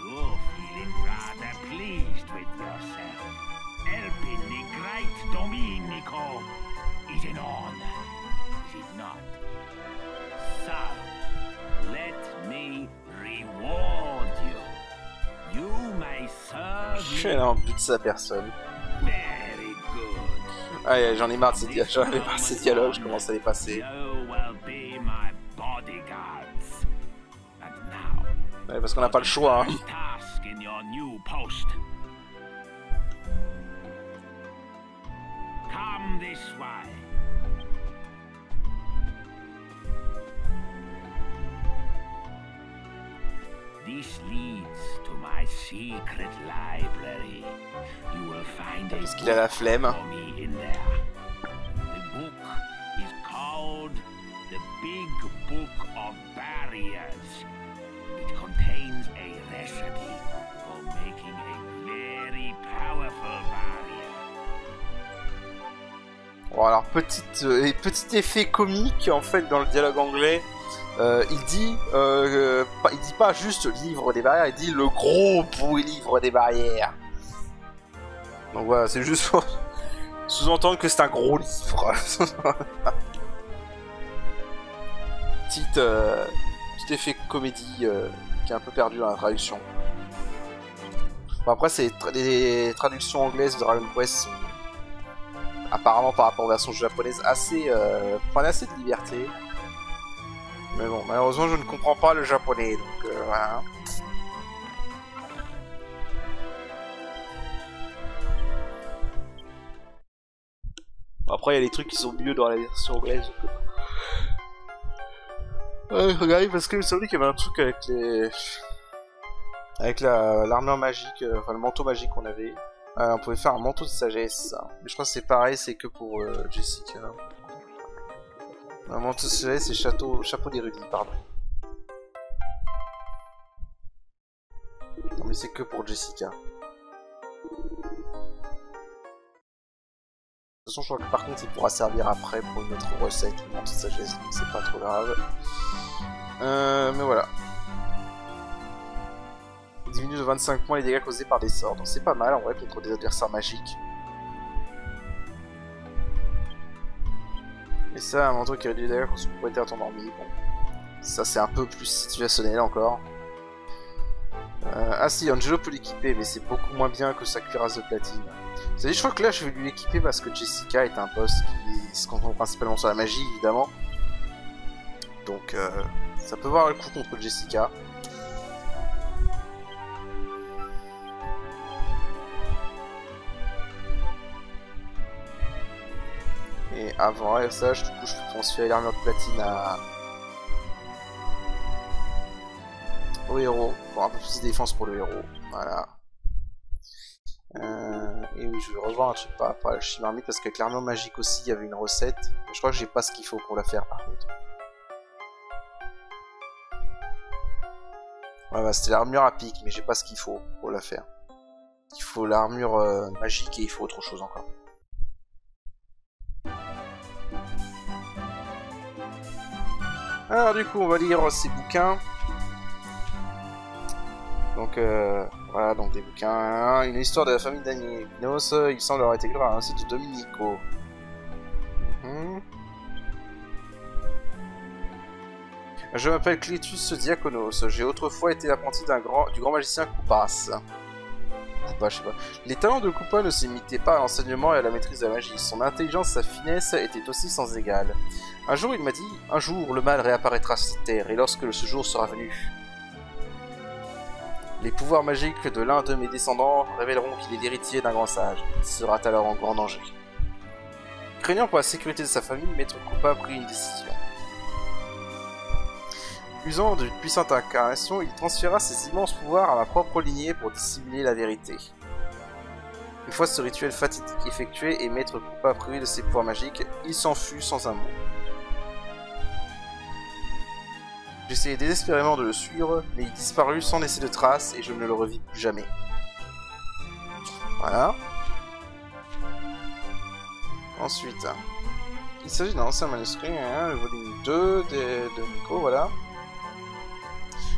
you're feeling rather pleased with yourself. Helping the great Domenico is an honor, is it not? So, let me reward you. You may serve Je suis énorme, plus de ça personne. very good. Ah, j'en ai marre de ces dialogues, je commence à les passer. You will be my bodyguards. And now, Ouais, parce qu'on n'a pas le choix, hein. first task in your new post. Come this way. This leads to my secret library. You will find a Parce qu'il a la flemme. book for me in there. The book is called the Big Book of Barriers. It contains a recipe for making a very powerful barrier. Bon, alors petit effet comique en fait dans le dialogue anglais. Il dit pas juste livre des barrières, il dit le gros livre des barrières. Donc voilà, c'est juste pour sous-entendre que c'est un gros livre. Petit effet comédie qui est un peu perdu dans la traduction. Bon, après, les traductions anglaises de Dragon Quest sont apparemment par rapport aux versions japonaises prennent assez de liberté. Mais bon, malheureusement, je ne comprends pas le japonais, donc voilà. Après, il y a des trucs qui sont mieux dans la version anglaise. Regardez, parce que il me semblait qu'il y avait un truc avec l'armure magique, enfin le manteau magique qu'on avait. On pouvait faire un manteau de sagesse. Mais je crois que c'est pareil, c'est que pour Jessica. Un manteau de sagesse et chapeau d'érudit, pardon. Non mais c'est que pour Jessica. De toute façon, je crois que par contre, il pourra servir après pour une autre recette, le manteau de sagesse, donc c'est pas trop grave. Mais voilà. Il diminue de 25 points les dégâts causés par des sorts, donc c'est pas mal en vrai contre des adversaires magiques. Et ça, un manteau qui réduit les dégâts quand son propriétaire est endormi. Bon, ça c'est un peu plus situationnel encore. Ah si, Angelo peut l'équiper, mais c'est beaucoup moins bien que sa cuirasse de platine. Vous savez, je crois que là je vais lui l'équiper parce que Jessica est un boss qui se concentre principalement sur la magie, évidemment. Donc ça peut voir le coup contre Jessica. Et avant ça, du coup, je peux transférer l'armure de platine au héros, pour un peu plus de défense pour le héros. Voilà. Et oui, je vais revoir un truc par rapport à la Chimarmite, parce qu'avec l'armure magique aussi, il y avait une recette. Je crois que j'ai pas ce qu'il faut pour la faire, par contre. Ouais, bah, c'était l'armure à pic, mais j'ai pas ce qu'il faut pour la faire. Il faut l'armure magique et il faut autre chose encore. Alors du coup, on va lire ces bouquins. Donc voilà, donc des bouquins. Une histoire de la famille d'Aninos. Il semble avoir été écrit par un site de Domenico. Je m'appelle Clétus Diaconos. J'ai autrefois été l'apprenti du grand magicien Koopas. Koopa, je sais pas. Les talents de Koopa ne s'imitaient pas à l'enseignement et à la maîtrise de la magie. Son intelligence et sa finesse étaient aussi sans égal. Un jour, il m'a dit, un jour, le mal réapparaîtra sur cette terre, et lorsque ce jour sera venu, les pouvoirs magiques de l'un de mes descendants révéleront qu'il est l'héritier d'un grand sage. Il sera alors en grand danger. Craignant pour la sécurité de sa famille, Maître Koopa prit une décision. Usant d'une puissante incarnation, il transféra ses immenses pouvoirs à ma propre lignée pour dissimuler la vérité. Une fois ce rituel fatidique effectué et Maître Koopa privé de ses pouvoirs magiques, il s'en fut sans un mot. J'essayai désespérément de le suivre, mais il disparut sans laisser de traces et je ne le revis plus jamais. Voilà. Ensuite, il s'agit d'un ancien manuscrit, le volume 2 de Nico, voilà.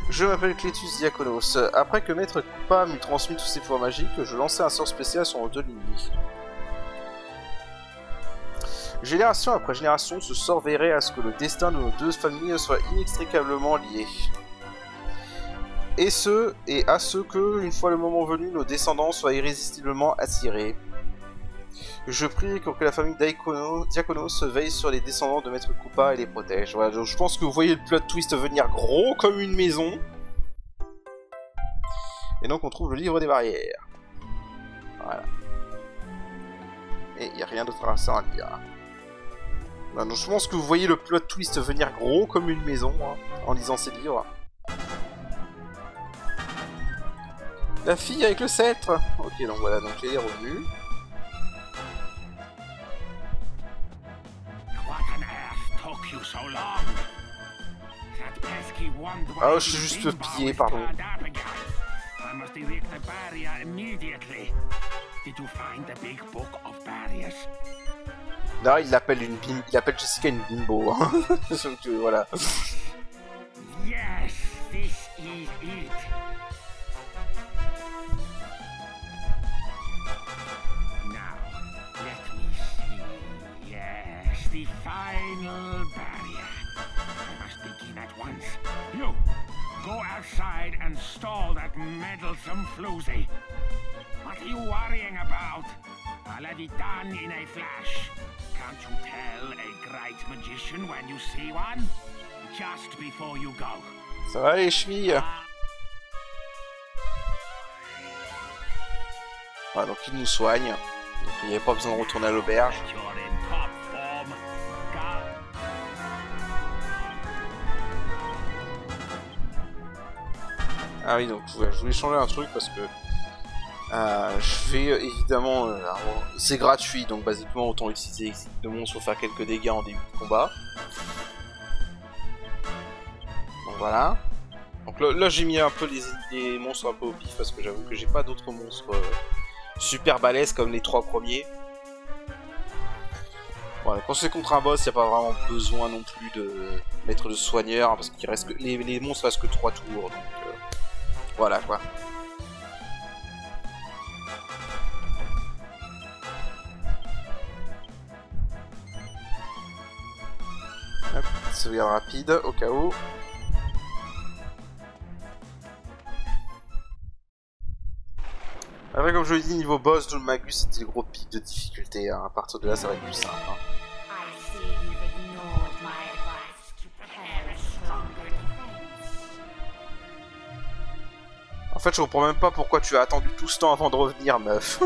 Je m'appelle Cletus Diakonos. Après que Maître Koopa m'eut transmis tous ses pouvoirs magiques, je lançai un sort spécial sur nos deux lignées. Génération après génération, ce sort veillerait à ce que le destin de nos deux familles soit inextricablement lié. Et à ce que, une fois le moment venu, nos descendants soient irrésistiblement attirés. Je prie pour que la famille Diakonos veille sur les descendants de Maître Koopa et les protège. Voilà, donc je pense que vous voyez le plot twist venir gros comme une maison. Et donc on trouve le livre des barrières. Voilà. Et il n'y a rien d'autre à ça à dire. Voilà, donc je pense que vous voyez le plot twist venir gros comme une maison en lisant ces livres. La fille avec le sceptre. Ok, donc voilà, donc elle est revenue. Ah, je suis juste pillé, pardon. Là, il appelle Jessica une bimbo. Hein. Donc, voilà. Yes, this is it. Now, let me see. Yes, the final barrier. I must begin at once. You, go outside and stall that meddlesome floozy. What are you worrying about? I'll have it done in a flash. Can't you tell a great magician when you see one? Just before you go. Ça va les chevilles? Voilà, donc il nous soigne. Donc il n'y avait pas besoin de retourner à l'auberge. Ah oui, donc je voulais changer un truc parce que je vais évidemment... c'est gratuit, donc basiquement autant utiliser Exit de monstre pour faire quelques dégâts en début de combat. Donc voilà. Donc là j'ai mis un peu les monstres un peu au pif parce que j'avoue que j'ai pas d'autres monstres super balèzes comme les 3 premiers. Voilà, quand c'est contre un boss, il n'y a pas vraiment besoin non plus de mettre de soigneur hein, parce qu'il reste que les monstres restent que 3 tours. Donc voilà quoi. Hop, sauvegarde rapide au cas où. Après, comme je l'ai dit, niveau boss, Doom Magus, c'était le gros pic de difficulté. Hein. À partir de là, ça va être plus simple. Hein. En fait, je comprends même pas pourquoi tu as attendu tout ce temps avant de revenir, meuf.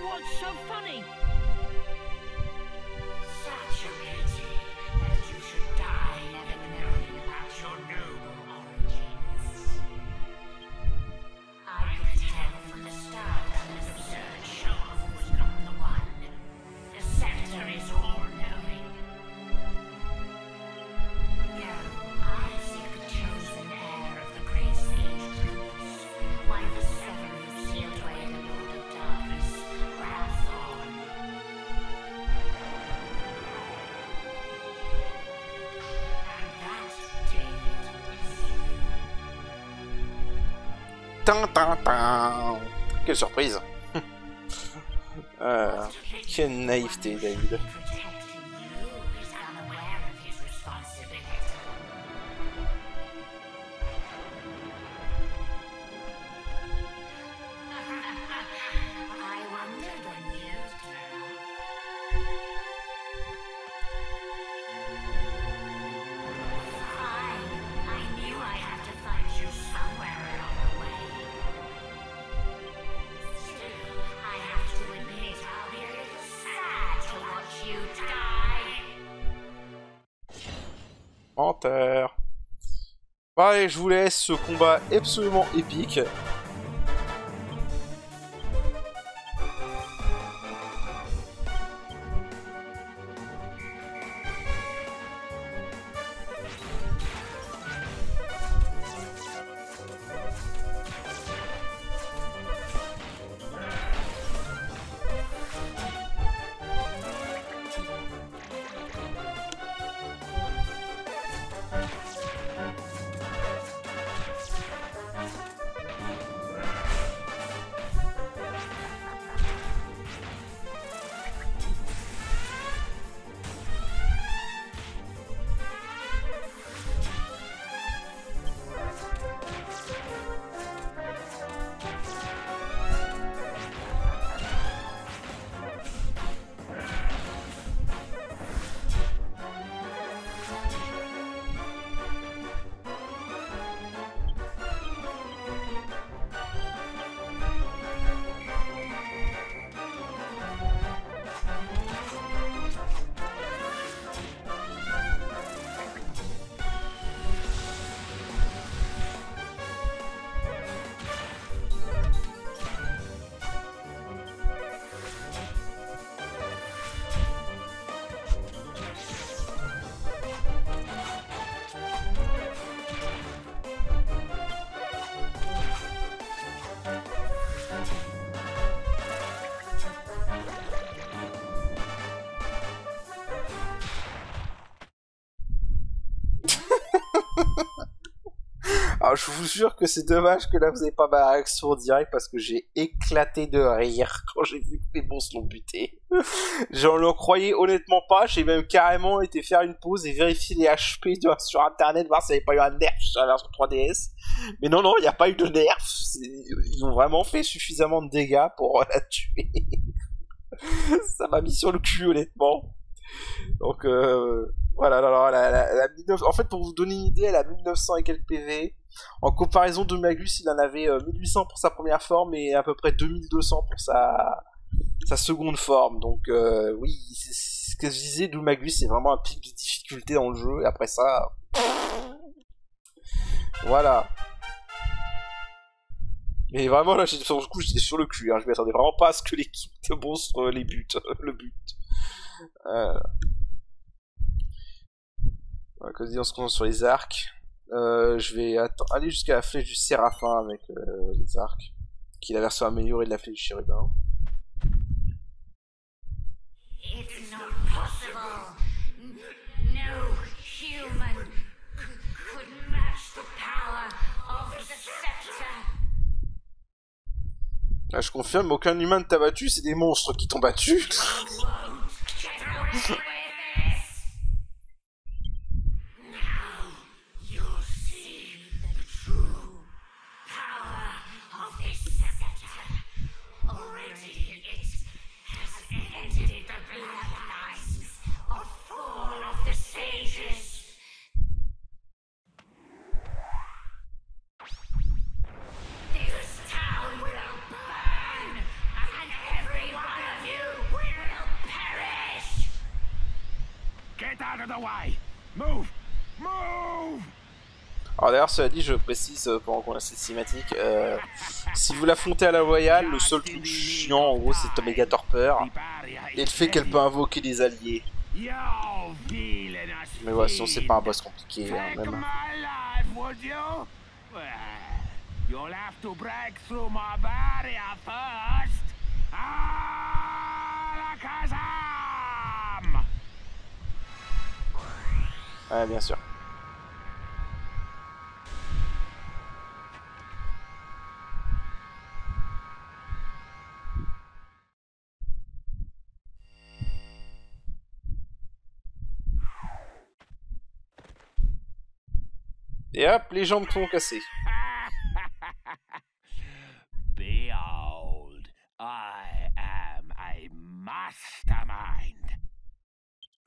What's so funny? Such a pity that you should die never knowing about your noble origins. I could tell from the start that this absurd show-off was not the one. The scepter is all-knowing. No, I seek the chosen heir of the great sage Truths, one of the 7 who sealed away the Lord of Darkness, Wrathorn. Tin, tin, tin. Quelle surprise. Quelle naïveté, David. Protecting you is unaware of his responsibility. I wondered when you'd turn up. Fine. I knew I'd have to find you somewhere along the way. Still, I have to admit I'll be a little sad to watch you die. Menteur. Bon, allez, je vous laisse ce combat absolument épique. Alors je vous jure que c'est dommage que là vous n'avez pas ma réaction en direct parce que j'ai éclaté de rire quand j'ai vu que les monstres l'ont buté. J'en le croyais honnêtement pas, j'ai même carrément été faire une pause et vérifier les HP sur internet, voir s'il n'y avait pas eu un nerf sur la version 3DS. Mais non, il n'y a pas eu de nerf, ils ont vraiment fait suffisamment de dégâts pour la tuer. Ça m'a mis sur le cul honnêtement. Donc voilà, en fait pour vous donner une idée, elle a 1900 et quelques PV. En comparaison de Magus, il en avait 1800 pour sa première forme et à peu près 2200 pour sa seconde forme. Donc oui, c'est ce que je disais, Doumagus c'est vraiment un pic de difficulté dans le jeu et après ça... Voilà. Mais vraiment là, sur le coup, j'étais sur le cul, hein. Je m'attendais vraiment pas à ce que l'équipe de monstres les bute, le but. Voilà, comme dit, on se concentre sur les arcs. Je vais aller jusqu'à la flèche du Séraphin avec les arcs, qui est la version améliorée de la flèche du Chérubin. It's not possible. No human could match the power of the scepter. Là, je confirme, aucun humain ne t'a battu, c'est des monstres qui t'ont battu. Get away with this. Now you'll see the true power of this scepter. Already it has ended the bloodlines of 4 of the sages. This town will burn, and every one of you will perish. Get out of the way! Move! Move! Alors d'ailleurs, cela dit, je précise pendant qu'on a cette cinématique, si vous l'affrontez à la loyale, le seul truc chiant en gros c'est Omega Torpeur et le fait qu'elle peut invoquer des alliés. Mais voilà, sinon c'est pas un boss compliqué hein, même. You'll have to break through my barrier first. Alakazam! Ouais, bien sûr. Et hop, les jambes sont cassées. Behold, I am a mastermind.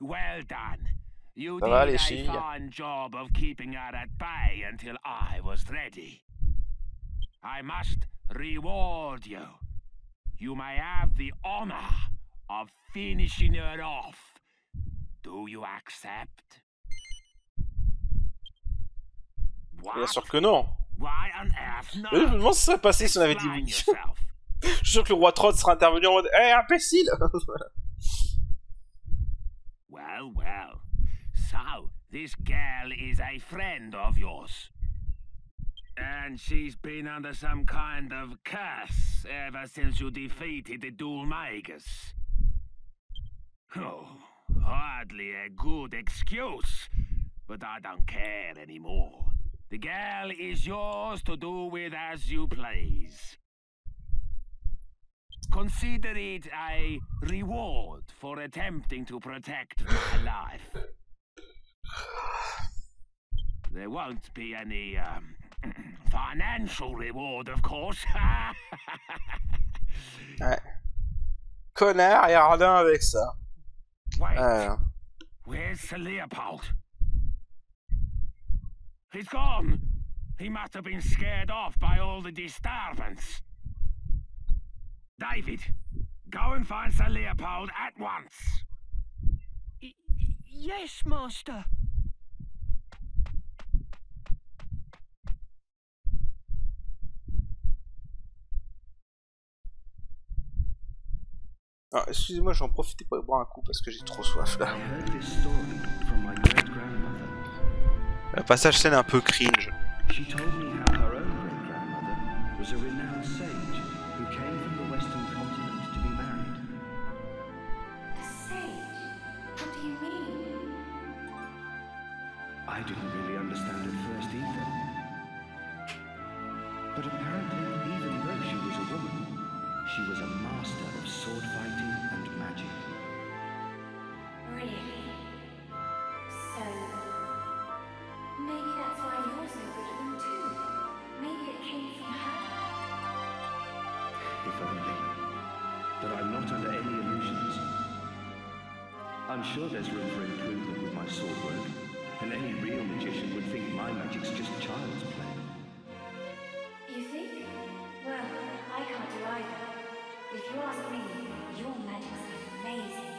Well done. You Ça va, did les a filles? fine job of keeping her at bay until I was ready. I must reward you. You may have the honor of finishing her off. Do you accept? Bien sûr que non. Why on earth not? Je me demande si ça serait passé si on avait dit Explain oui. yourself. Je suis sûr que le roi Trott serait intervenu en mode hé, imbécile. Well, well. So, this girl is a friend of yours. And she's been under some kind of curse ever since you defeated the Dulmagus. Oh, hardly a good excuse. But I don't care anymore. The girl is yours to do with as you please. Consider it a reward for attempting to protect my life. There won't be any financial reward, of course. Ouais. Connard, et Ardin avec ça. Wait, where's Sir Leopold? He's gone. He must have been scared off by all the disturbance. David, go and find Sir Leopold at once. Yes, Master. Ah, excusez-moi, j'en profitais pour boire un coup parce que j'ai trop soif là. Le passage scène un peu cringe. She told me how her own great-grandmother was a renowned sage who came from the western continent to be married. A sage? What do you mean? I didn't really understand at first either. But apparently, even though she was a woman, she was a master of sword fighting and magic. Really? So, maybe that's why you're so good at them too. Maybe it came from her. If only. But I'm not under any illusions. I'm sure there's room for improvement with my sword work, and any real magician would think my magic's just child's play. You think? Well, I can't do either. If you ask me, your magic's amazing.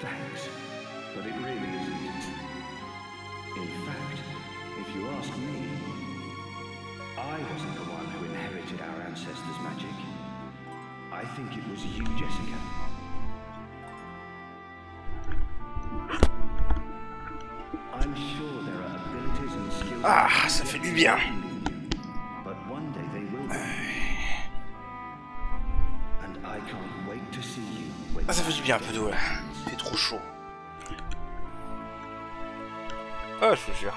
Thanks, but it really isn't. In fact, if you ask me, I wasn't the one who inherited our ancestors' magic. I think it was you, Jessica. I'm sure there are abilities and skills. Ah, ça fait du bien. But one day they will be. And I can't wait to see you when Ah, ça fait du bien un peu d'eau là. Il fait trop chaud. Ah, je vous jure.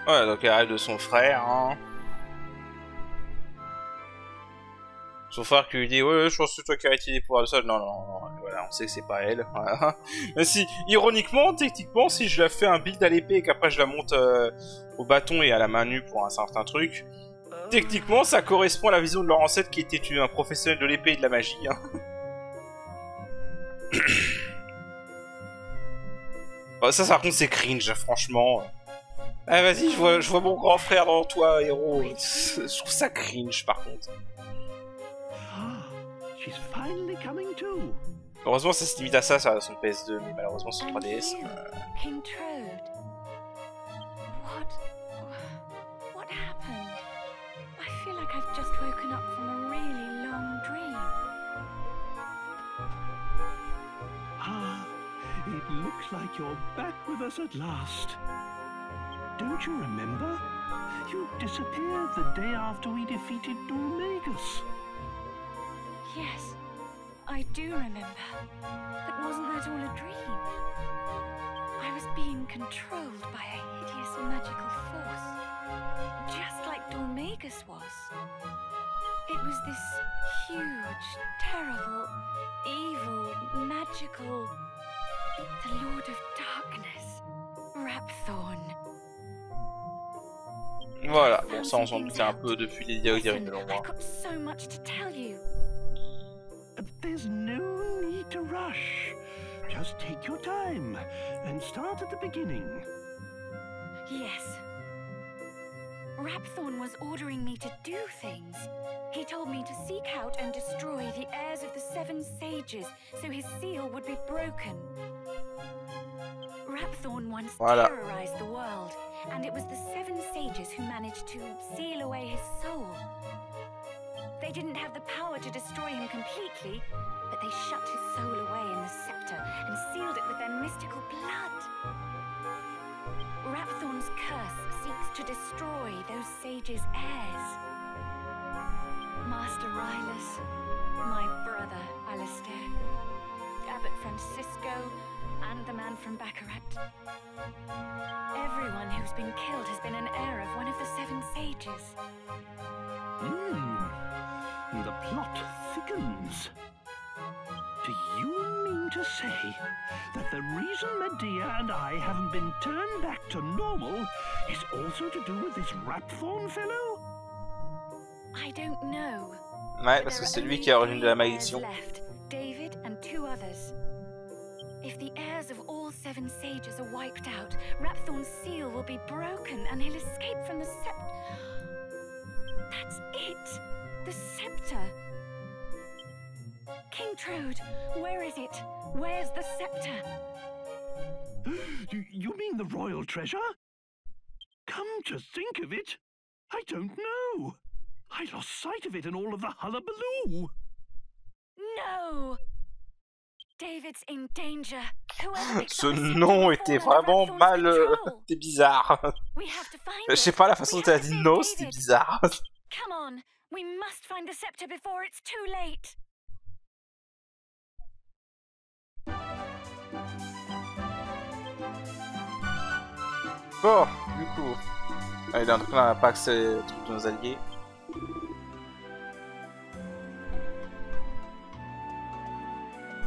Ouais, donc elle rêve de son frère. Hein. Son frère qui lui dit ouais, je pense que c'est toi qui as hérité des pouvoirs de ça. Non, non, non, voilà, on sait que c'est pas elle. Voilà. Mais si, ironiquement, techniquement, si je la fais un build à l'épée et qu'après je la monte au bâton et à la main nue pour un certain truc, techniquement, ça correspond à la vision de leur ancêtre qui était un professionnel de l'épée et de la magie. Hein. Bon, ça par contre, c'est cringe, franchement. Ah, vas-y, je vois mon grand frère dans toi, héros. Je trouve ça cringe, par contre. She's finally coming to. Heureusement, ça se limite à ça sur son PS2, mais malheureusement sur 3DS. King Trode. What happened? I feel like I've just woken up from a really long dream. Ah, it looks like you're back with us at last. Don't you remember? You disappeared the day after we defeated Dulmagus. Yes, I do remember. But wasn't that all a dream? I was being controlled by a hideous magical force, just like Dulmagus was. It was this huge, terrible, evil, magical The Lord of Darkness, Rapthorn. Voilà, bon ça on s'en doutait un peu depuis les dialogues Listen, d'Irene I've got so much to tell you. There's no need to rush. Just take your time and start at the beginning. Yes. Rapthorn was ordering me to do things. He told me to seek out and destroy the heirs of the Seven Sages, so his seal would be broken. Rapthorn once terrorized the world, and it was the Seven Sages who managed to seal away his soul. They didn't have the power to destroy him completely, but they shut his soul away in the scepter and sealed it with their mystical blood. Rapthorn's curse seeks to destroy those sages' heirs. Master Rylus, my brother Alistair, Abbot Francisco, and the man from Baccarat. Everyone who's been killed has been an heir of one of the Seven Sages. The plot thickens. Do you mean to say that the reason Medea and I haven't been turned back to normal is also to do with this Rapthorn fellow? I don't know. Ouais, parce que c'est lui qui a origine de la malédiction. Left, David and two others. If the heirs of all seven sages are wiped out, Rapthorn's seal will be broken and he'll escape from the scepter. That's it! The scepter! King Trode, where is it? Where's the scepter? You mean the royal treasure? Come to think of it, I don't know. I lost sight of it in all of the hullabaloo. No! David's in danger. Whoever picks Ce up the scepter nom will était fall under vraiment Rapthorn's mal... control. C'était bizarre. We have to find Je sais it. pas, la façon We dont elle a have to dit save non, c'était David. bizarre. Come on, we must find the scepter before it's too late. Bon, du coup... Allez, donc là, on n'a pas accès aux trucs de nos alliés.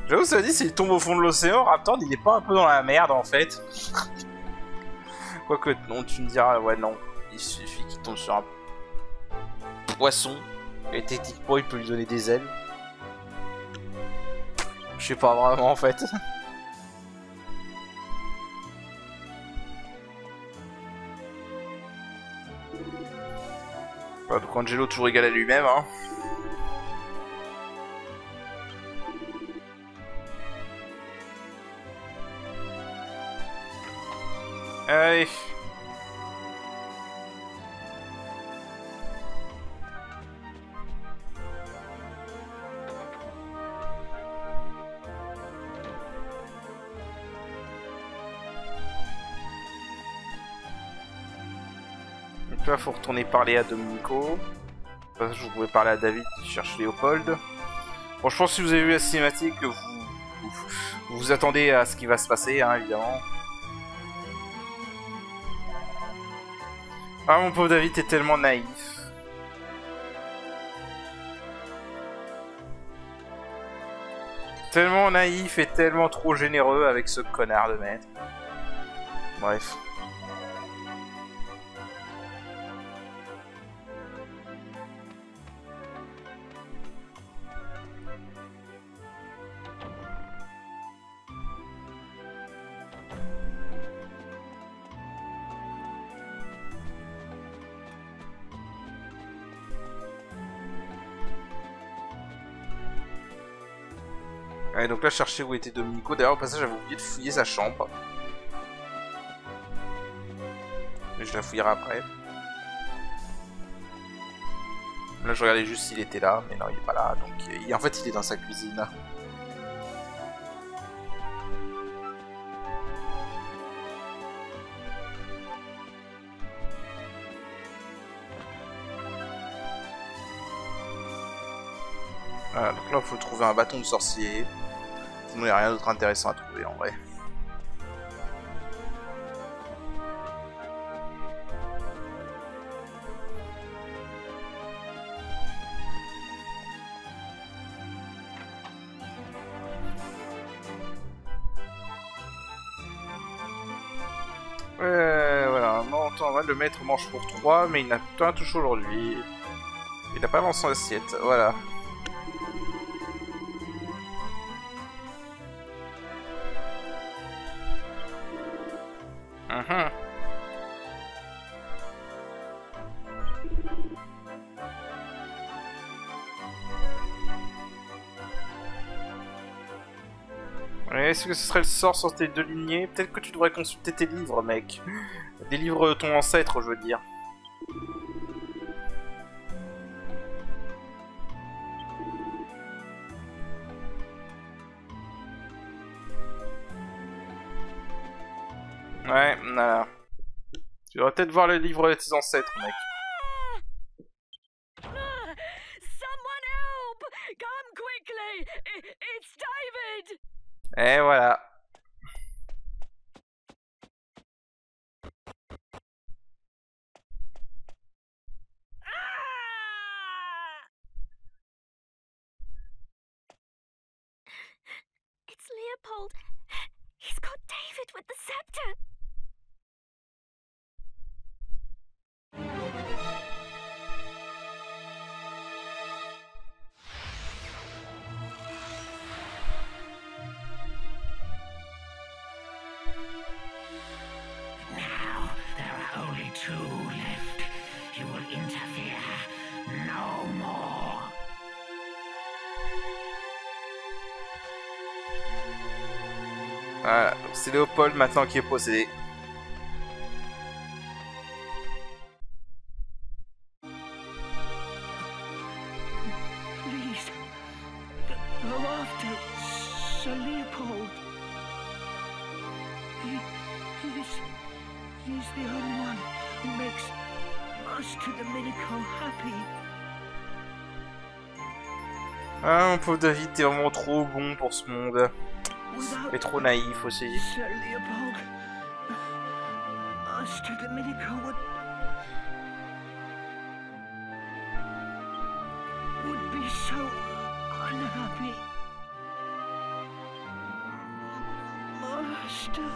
J'avoue, ça dit, s'il tombe au fond de l'océan, Raptor, il est pas un peu dans la merde, en fait. Quoique, non, tu me diras, ouais, non. Il suffit qu'il tombe sur un poisson, et techniquement, il peut lui donner des ailes. Je sais pas vraiment, en fait. Bah, donc Angelo toujours égal à lui-même, hein. Allez. Donc là, faut retourner parler à Domenico. Enfin, je pouvais parler à David qui cherche Léopold. Bon, je pense que si vous avez vu la cinématique, vous vous attendez à ce qui va se passer, hein, évidemment. Ah, mon pauvre David, t'es tellement naïf. Tellement naïf et tellement trop généreux avec ce connard de maître. Bref. Ouais, donc là, je cherchais où était Domenico. D'ailleurs, au passage, j'avais oublié de fouiller sa chambre. Mais je la fouillerai après. Là, je regardais juste s'il était là, mais non, il est pas là. Donc, en fait, il est dans sa cuisine. Voilà, donc là, il faut trouver un bâton de sorcier. Sinon, il n'y a rien d'autre intéressant à trouver en vrai. Voilà, non, attends, le maître mange pour 3, mais il n'a pas un touche aujourd'hui. Il n'a pas dans son assiette, voilà. Est-ce que ce serait le sort sur tes 2 lignées? Peut-être que tu devrais consulter tes livres, mec. Des livres de ton ancêtre, je veux dire. Ouais, voilà. Tu devrais peut-être voir les livres de tes ancêtres, mec. Someone help! Come quickly! It's David! Et voilà. It's Leopold. He's got David with the scepter. Now there are only 2 left. You will interfere no more. Voilà, donc c'est Léopold maintenant qui est possédé. Please, go after Sir Leopold. He's the only one who makes Master Domenico happy. Ah, mon pauvre David, t'es vraiment trop bon pour ce monde. Without Et trop naïf aussi. Sir Leopold, Master Domenico would be so unhappy. Master.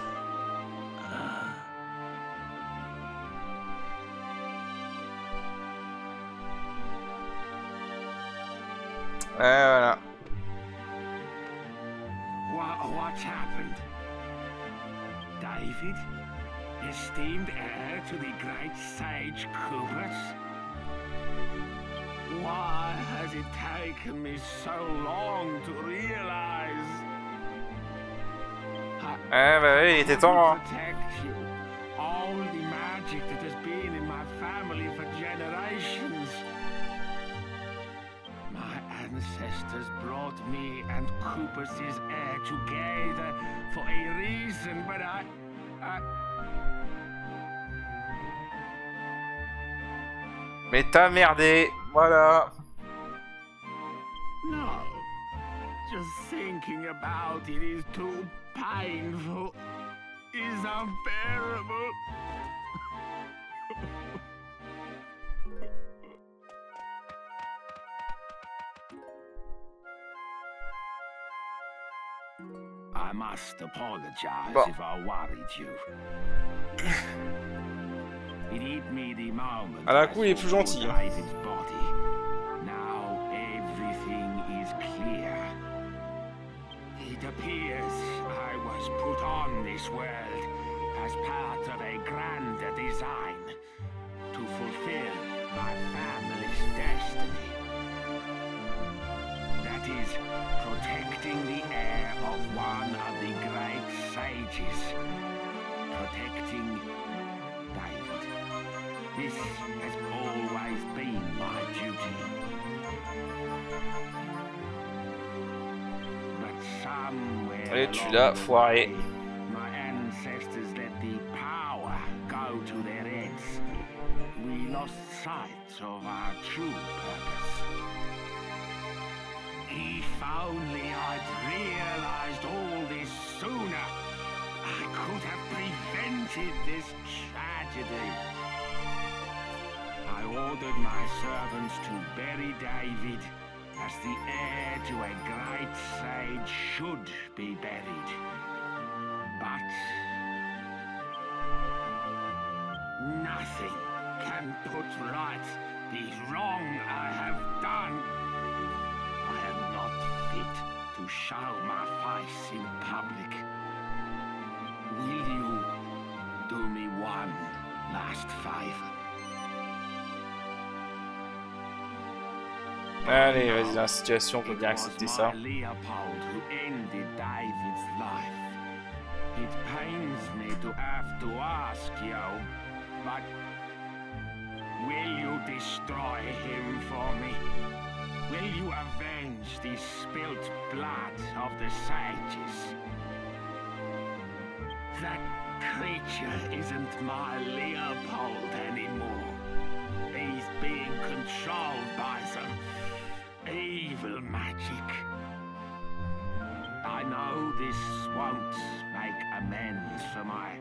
Voilà. What's happened? David? Esteemed heir to the great sage Kubus? Why has it taken me so long to realize? Ah bah oui, il était temps, hein. Protect you. All the magic that has been in my family for generations. My ancestors brought me and Kupus's heir together for a reason, but I... Mais t'as merdé, voilà. No. Just thinking about it is too painful. Is unbearable. I must apologize Bon. if I worried you. It hit me the moment À la coup, il est plus I saw gentil, hein. David's body. Now everything is clear. It appears I was put on this world as part of a grander design to fulfill my family's destiny. That is, protecting the heir of one of the great sages. Protecting David. This has always been my duty. But somewhere Allez, tu along l'as, the foiré. way, my ancestors let the power go to their heads. We lost sight of our true purpose. If only I'd realized all this sooner, I could have prevented this tragedy. I ordered my servants to bury David as the heir to a great sage should be buried. But nothing can put right the wrong I have done. I am not fit to show my face in public. Will you do me one last favor? Allez, vas-y, dans la situation, on peut bien accepter ça. Leopold who ended David's life. It pains me to have to ask you, but will you destroy him for me? Will you avenge the spilt blood of the sages? That creature isn't my Leopold anymore. He's being controlled by some evil magic. I know this won't make amends for my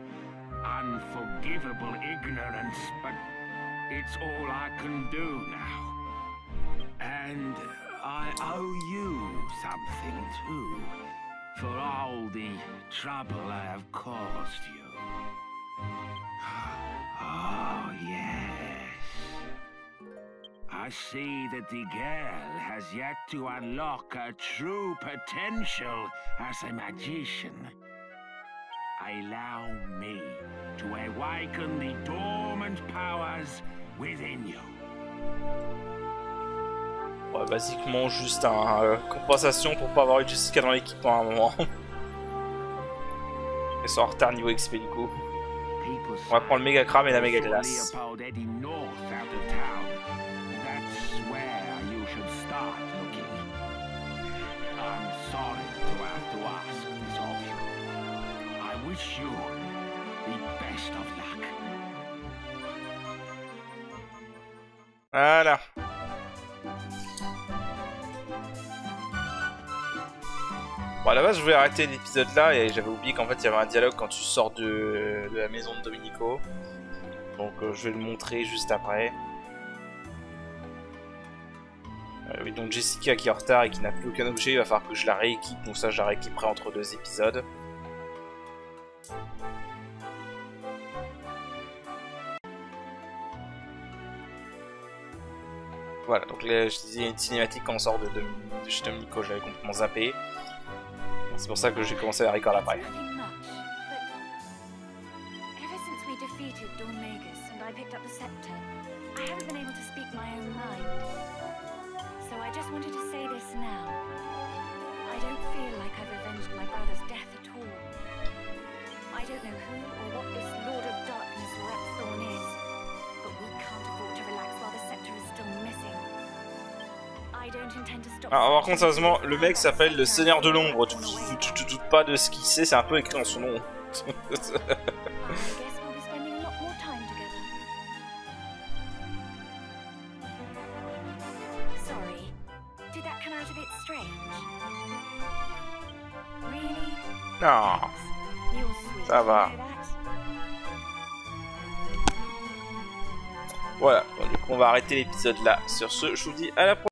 unforgivable ignorance, but it's all I can do now. And I owe you something too, for all the trouble I have caused you. Oh, yes. I see that the girl has yet to unlock her true potential as a magician. Allow me to awaken the dormant powers within you. Ouais, basiquement juste une compensation pour pas avoir eu Jessica dans l'équipe à un moment. Ils sont en retard niveau XP du coup. On va prendre le méga crame et la méga glace. Voilà. Bon, à la base je voulais arrêter l'épisode là et j'avais oublié qu'en fait il y avait un dialogue quand tu sors de la maison de Domenico. Donc je vais le montrer juste après. Oui, donc Jessica qui est en retard et qui n'a plus aucun objet, il va falloir que je la rééquipe, donc ça je la rééquiperai entre deux épisodes. Voilà, donc là, je disais une cinématique quand on sort de chez Domenico, j'avais complètement zappé. C'est pour ça que j'ai commencé à record après. Alors, par contre, sérieusement, le mec s'appelle le Seigneur de l'Ombre. Tu te doutes pas de ce qu'il sait, c'est un peu écrit dans son nom. Non, ça va. Voilà, donc, du coup, on va arrêter l'épisode là. Sur ce, je vous dis à la prochaine.